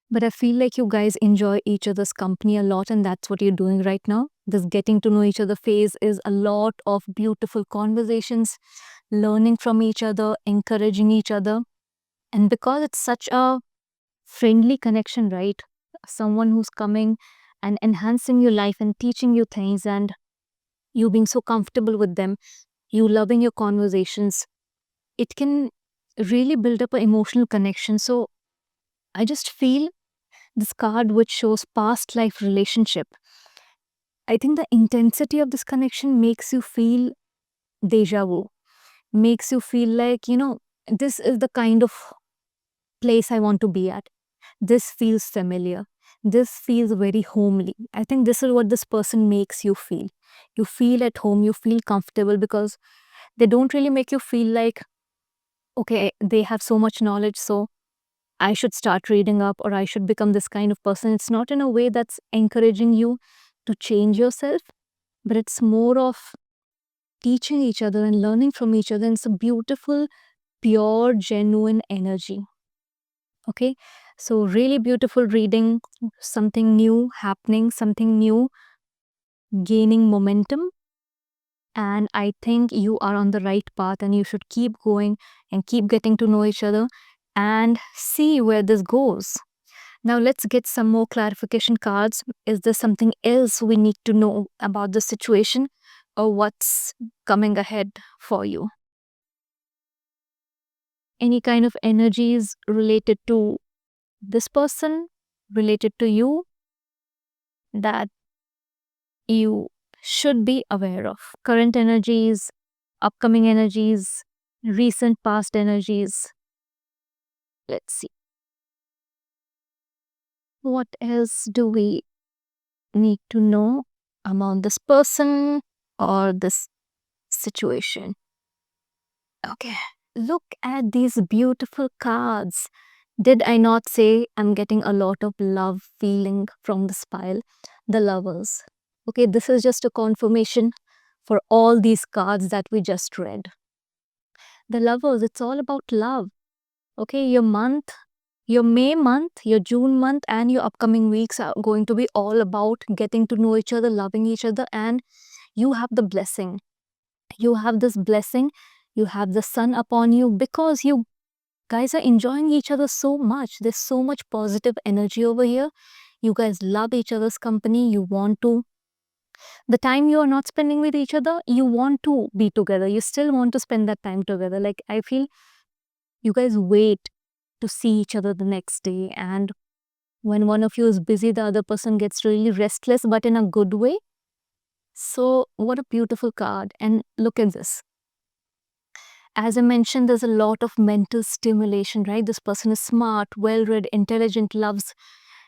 A: But I feel like you guys enjoy each other's company a lot, and that's what you're doing right now. This getting to know each other phase is a lot of beautiful conversations, learning from each other, encouraging each other. And because it's such a friendly connection, right? Someone who's coming and enhancing your life and teaching you things, and you being so comfortable with them, you loving your conversations, it can really build up an emotional connection. So I just feel this card which shows past life relationship. I think the intensity of this connection makes you feel deja vu, makes you feel like, this is the kind of place I want to be at. This feels familiar. This feels very homely. I think this is what this person makes you feel. You feel at home, you feel comfortable because they don't really make you feel like, okay, they have so much knowledge, so I should start reading up or I should become this kind of person. It's not in a way that's encouraging you to change yourself, but it's more of teaching each other and learning from each other. And it's a beautiful, pure, genuine energy. Okay, so really beautiful reading, something new happening, something new gaining momentum. And I think you are on the right path and you should keep going and keep getting to know each other and see where this goes. Now let's get some more clarification cards. Is there something else we need to know about the situation or what's coming ahead for you? Any kind of energies related to this person, related to you, that you should be aware of? Current energies, upcoming energies, recent past energies. Let's see. What else do we need to know about this person or this situation? Okay. Look at these beautiful cards. Did I not say I'm getting a lot of love feeling from this pile? The Lovers. Okay, this is just a confirmation for all these cards that we just read. The Lovers, it's all about love. Okay, your May month, your June month, and your upcoming weeks are going to be all about getting to know each other, loving each other, and you have the blessing. You have this blessing, you have the sun upon you because you guys are enjoying each other so much. There's so much positive energy over here. You guys love each other's company. You want to The time you are not spending with each other, you want to be together. You still want to spend that time together. Like, I feel you guys wait to see each other the next day. And when one of you is busy, the other person gets really restless, but in a good way. So, what a beautiful card. And look at this. As I mentioned, there's a lot of mental stimulation, right? This person is smart, well read, intelligent, loves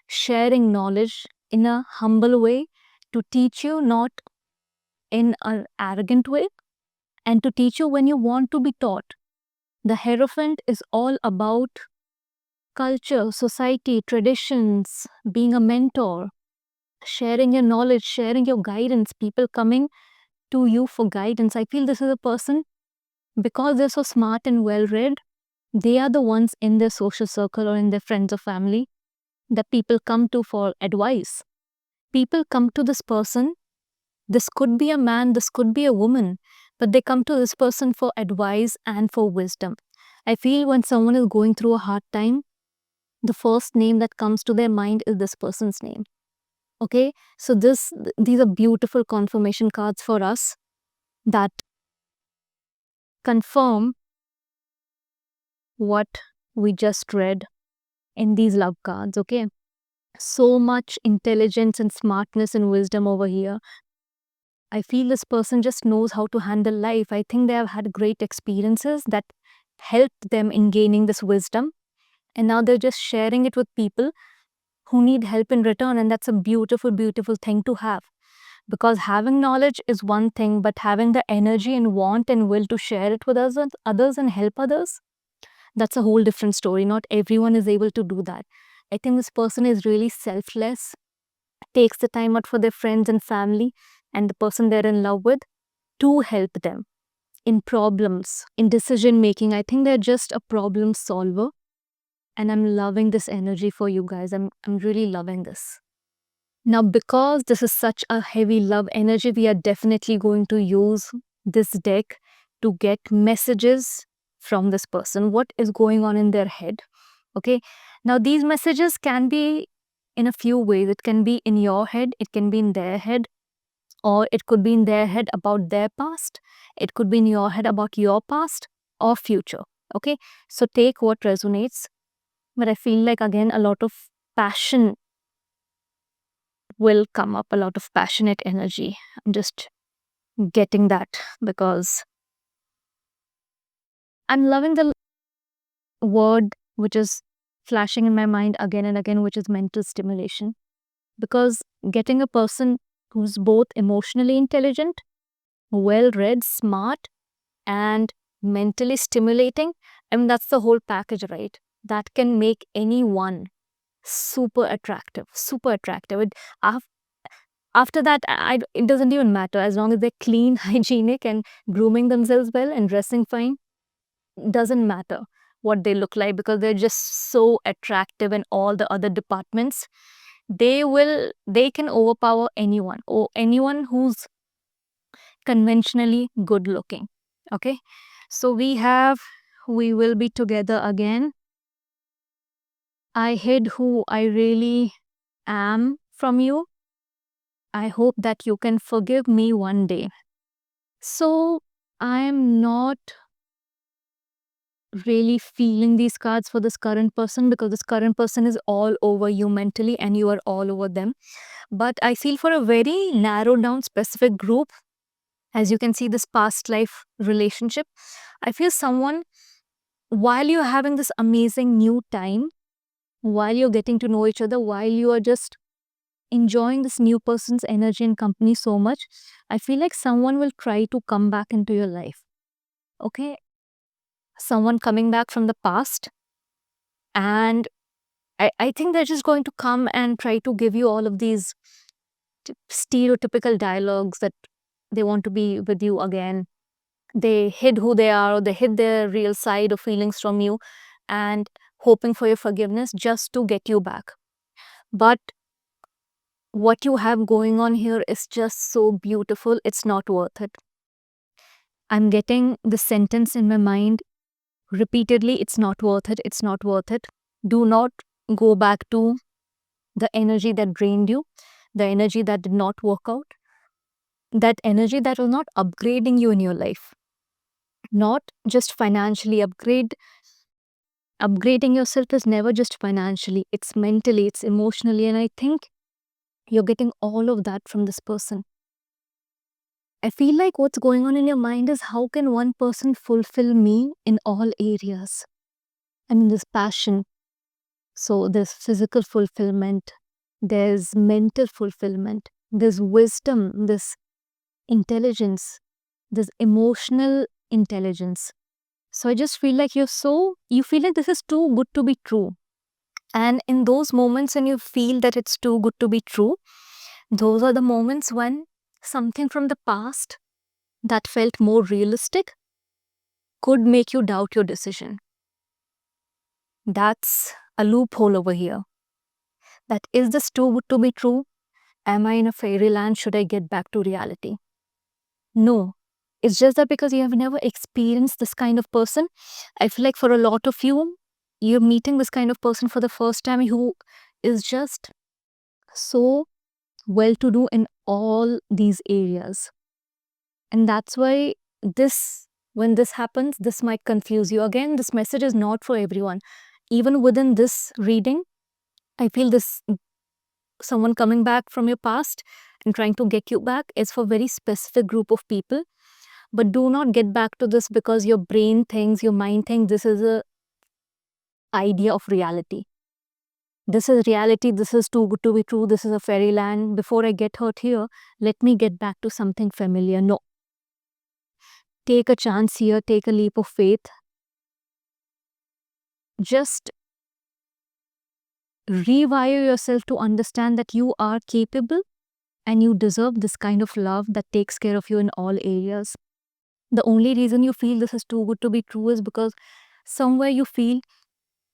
A: sharing knowledge in a humble way to teach you, not in an arrogant way, and to teach you when you want to be taught. The Hierophant is all about culture, society, traditions, being a mentor, sharing your knowledge, sharing your guidance, people coming to you for guidance. I feel this is a person, because they're so smart and well read, they are the ones in their social circle or in their friends or family that people come to for advice. People come to this person. This could be a man, this could be a woman, but they come to this person for advice and for wisdom. I feel when someone is going through a hard time, the first name that comes to their mind is this person's name. Okay, so these are beautiful confirmation cards for us that confirm what we just read in these love cards. Okay, so much intelligence and smartness and wisdom over here. I feel this person just knows how to handle life. I think they have had great experiences that helped them in gaining this wisdom, and now they're just sharing it with people who need help in return. And that's a beautiful, beautiful thing to have, because having knowledge is one thing, but having the energy and want and will to share it with others and help others, that's a whole different story. Not everyone is able to do that. I think this person is really selfless, takes the time out for their friends and family and the person they're in love with to help them in problems, in decision making. I think they're just a problem solver. And I'm loving this energy for you guys. I'm really loving this. Now, because this is such a heavy love energy, we are definitely going to use this deck to get messages from this person. What is going on in their head? Okay. Now, these messages can be in a few ways. It can be in your head, it can be in their head, or it could be in their head about their past. It could be in your head about your past or future. Okay. So, take what resonates. But I feel like, again, a lot of passion will come up, a lot of passionate energy. I'm just getting that because I'm loving the word which is flashing in my mind again and again, which is mental stimulation. Because getting a person who's both emotionally intelligent, well read, smart, and mentally stimulating, I mean, that's the whole package, right? That can make anyone super attractive, super attractive. After that, it doesn't even matter. As long as they're clean, hygienic, and grooming themselves well and dressing fine, doesn't matter what they look like, because they're just so attractive in all the other departments. They can overpower anyone, or anyone who's conventionally good looking. Okay, so we will be together again. I hid who I really am from you. I hope that you can forgive me one day. So I am not really feeling these cards for this current person, because this current person is all over you mentally and you are all over them. But I feel for a very narrowed down specific group, as you can see, this past life relationship, I feel someone, while you're having this amazing new time, while you're getting to know each other, while you are just enjoying this new person's energy and company so much, I feel like someone will try to come back into your life. Okay, someone coming back from the past, and I think they're just going to come and try to give you all of these stereotypical dialogues that they want to be with you again. They hid who they are, or they hid their real side or feelings from you, and hoping for your forgiveness just to get you back. But what you have going on here is just so beautiful, it's not worth it. I'm getting the sentence in my mind repeatedly: it's not worth it, it's not worth it. Do not go back to the energy that drained you, the energy that did not work out. that energy that was not upgrading you in your life, not just financially. Upgrading yourself is never just financially, it's mentally, it's emotionally, and I think you're getting all of that from this person. I feel like what's going on in your mind is, how can one person fulfill me in all areas? I mean, there's passion, so there's physical fulfillment, there's mental fulfillment, there's wisdom, there's intelligence, there's emotional intelligence. So I just feel like you feel like this is too good to be true. And in those moments when you feel that it's too good to be true, those are the moments when something from the past that felt more realistic could make you doubt your decision. That's a loophole over here. That is this too good to be true? Am I in a fairyland? Should I get back to reality? No. It's just that because you have never experienced this kind of person, I feel like for a lot of you, you're meeting this kind of person for the first time who is just so well to do in all these areas. And that's why when this happens, this might confuse you. Again, this message is not for everyone. Even within this reading, I feel this someone coming back from your past and trying to get you back is for very specific group of people. But do not get back to this because your brain thinks, your mind thinks this is a idea of reality. This is reality, this is too good to be true, this is a fairyland. Before I get hurt here, let me get back to something familiar. No. Take a chance here, take a leap of faith. Just rewire yourself to understand that you are capable and you deserve this kind of love that takes care of you in all areas. The only reason you feel this is too good to be true is because somewhere you feel,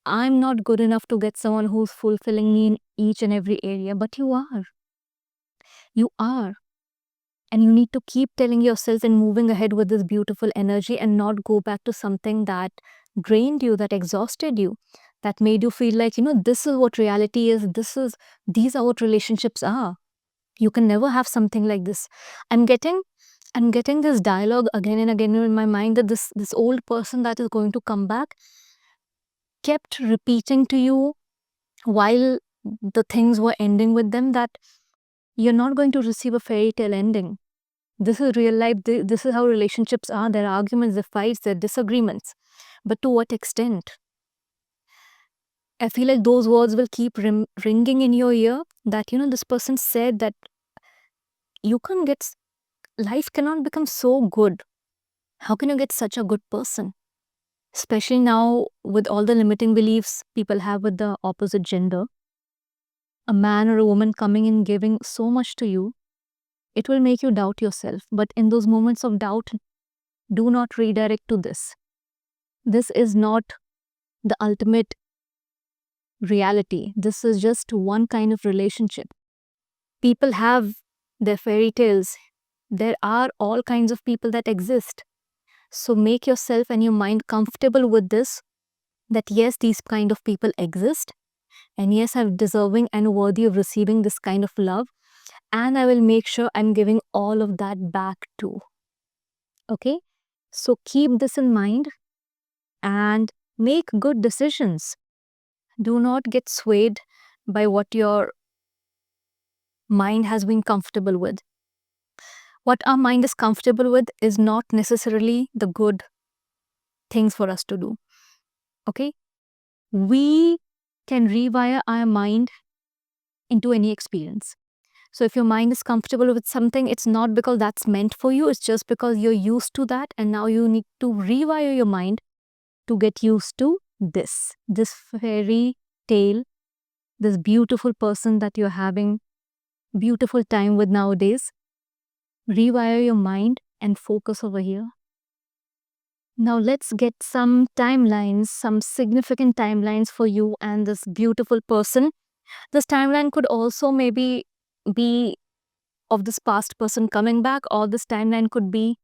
A: I'm not good enough to get someone who's fulfilling me in each and every area. But you are. You are. And you need to keep telling yourself and moving ahead with this beautiful energy and not go back to something that drained you, that exhausted you, that made you feel like, this is what reality is. These are what relationships are. You can never have something like this. I'm getting this dialogue again and again in my mind that this old person that is going to come back kept repeating to you while the things were ending with them that you're not going to receive a fairy tale ending. This is real life. This is how relationships are. There are arguments, there are fights, there are disagreements. But to what extent? I feel like those words will keep ringing in your ear that, this person said that life cannot become so good. How can you get such a good person? Especially now with all the limiting beliefs people have with the opposite gender. A man or a woman coming and giving so much to you, it will make you doubt yourself. But in those moments of doubt, do not redirect to this. This is not the ultimate reality. This is just one kind of relationship. People have their fairy tales. There are all kinds of people that exist. So make yourself and your mind comfortable with this, that yes, these kind of people exist. And yes, I'm deserving and worthy of receiving this kind of love. And I will make sure I'm giving all of that back too. Okay? So keep this in mind and make good decisions. Do not get swayed by what your mind has been comfortable with. What our mind is comfortable with is not necessarily the good things for us to do. Okay? We can rewire our mind into any experience. So if your mind is comfortable with something, it's not because that's meant for you, it's just because you're used to that, and now you need to rewire your mind to get used to this fairy tale, this beautiful person that you're having beautiful time with nowadays. Rewire your mind and focus over here. Now let's get some timelines, some significant timelines for you and this beautiful person. This timeline could also maybe be of this past person coming back, or this timeline could be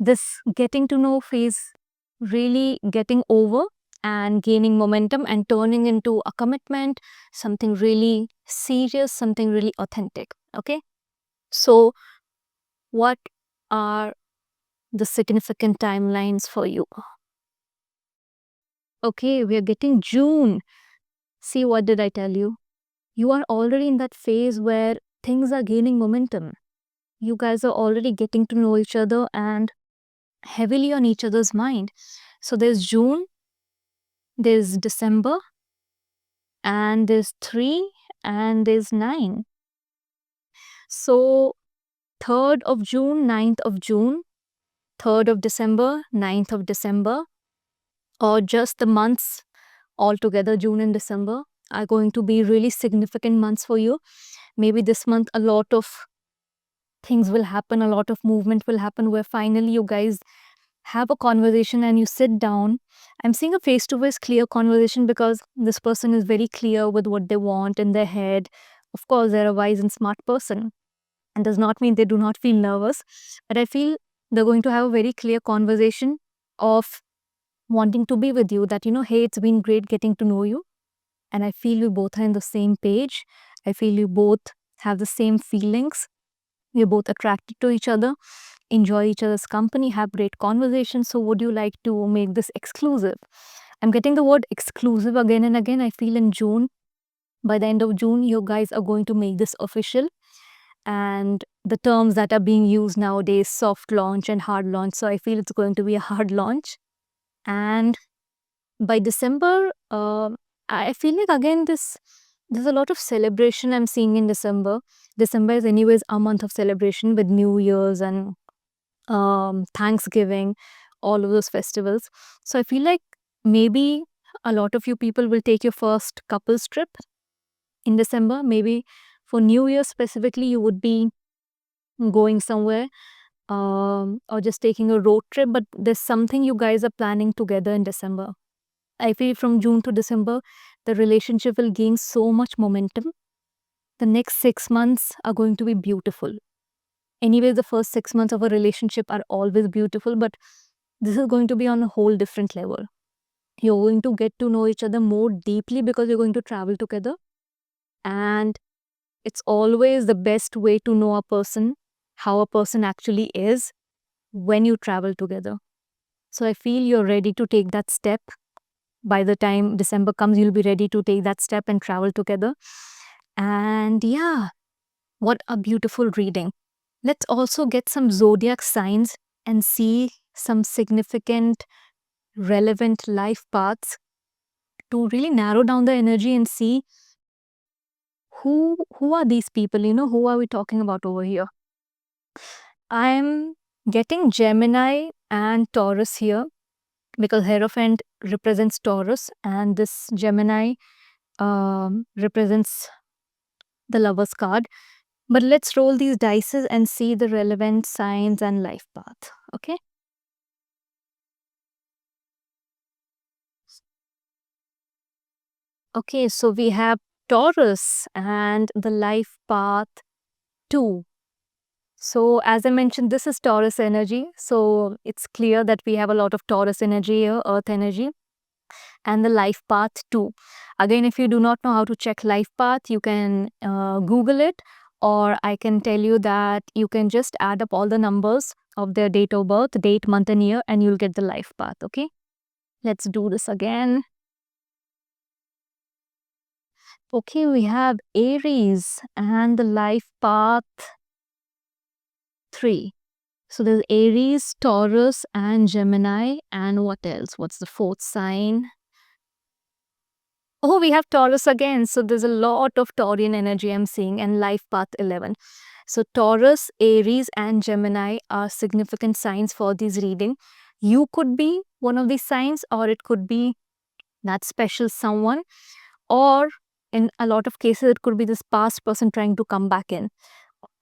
A: this getting to know phase really getting over and gaining momentum and turning into a commitment, something really serious, something really authentic. Okay? So What are the significant timelines for you? Okay, we are getting June. See, what did I tell you? You are already in that phase where things are gaining momentum. You guys are already getting to know each other and heavily on each other's mind. So there's June, there's December, and there's 3, and there's 9. So 3rd of June, 9th of June, 3rd of December, 9th of December, or just the months altogether, June and December, are going to be really significant months for you. Maybe this month a lot of things will happen, a lot of movement will happen where finally you guys have a conversation and you sit down. I'm seeing a face to face clear conversation because this person is very clear with what they want in their head. Of course, they're a wise and smart person, and does not mean they do not feel nervous, but I feel they're going to have a very clear conversation of wanting to be with you, that, hey, it's been great getting to know you, and I feel you both are in the same page. I feel you both have the same feelings. You're both attracted to each other, enjoy each other's company, have great conversations. So would you like to make this exclusive? I'm getting the word exclusive again and again. I feel in June, by the end of June, you guys are going to make this official. And the terms that are being used nowadays, soft launch and hard launch. So I feel it's going to be a hard launch. And by December, I feel like again there's a lot of celebration I'm seeing in December. December is anyways a month of celebration with New Year's and Thanksgiving, all of those festivals. So I feel like maybe a lot of you people will take your first couples trip in December. Maybe for New Year specifically, you would be going somewhere, or just taking a road trip, but there's something you guys are planning together in December. I feel from June to December, the relationship will gain so much momentum. The next 6 months are going to be beautiful. Anyway, the first 6 months of a relationship are always beautiful, but this is going to be on a whole different level. You're going to get to know each other more deeply because you're going to travel together. And it's always the best way to know a person, how a person actually is, when you travel together. So I feel you're ready to take that step. By the time December comes, you'll be ready to take that step and travel together. And yeah, what a beautiful reading. Let's also get some zodiac signs and see some significant, relevant life paths to really narrow down the energy and see who are these people, who are we talking about over here. I'm getting Gemini and Taurus here because Hierophant represents Taurus and this Gemini represents the Lover's card. But let's roll these dices and see the relevant signs and life path. Okay. Okay, so we have Taurus and the life path 2. So as I mentioned, this is Taurus energy. So it's clear that we have a lot of Taurus energy here, earth energy, and the life path 2. Again, if you do not know how to check life path, you can Google it, or I can tell you that you can just add up all the numbers of their date of birth, date, month and year, and you'll get the life path. Okay, let's do this again. Okay, we have Aries and the life path 3. So there's Aries, Taurus, and Gemini. And what else? What's the 4th sign? Oh, we have Taurus again. So there's a lot of Taurian energy I'm seeing, and life path 11. So Taurus, Aries, and Gemini are significant signs for this reading. You could be one of these signs, or it could be that special someone, or in a lot of cases, it could be this past person trying to come back in.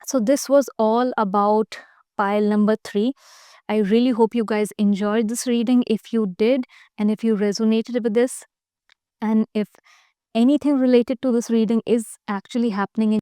A: So this was all about pile number 3. I really hope you guys enjoyed this reading. If you did, and if you resonated with this, and if anything related to this reading is actually happening in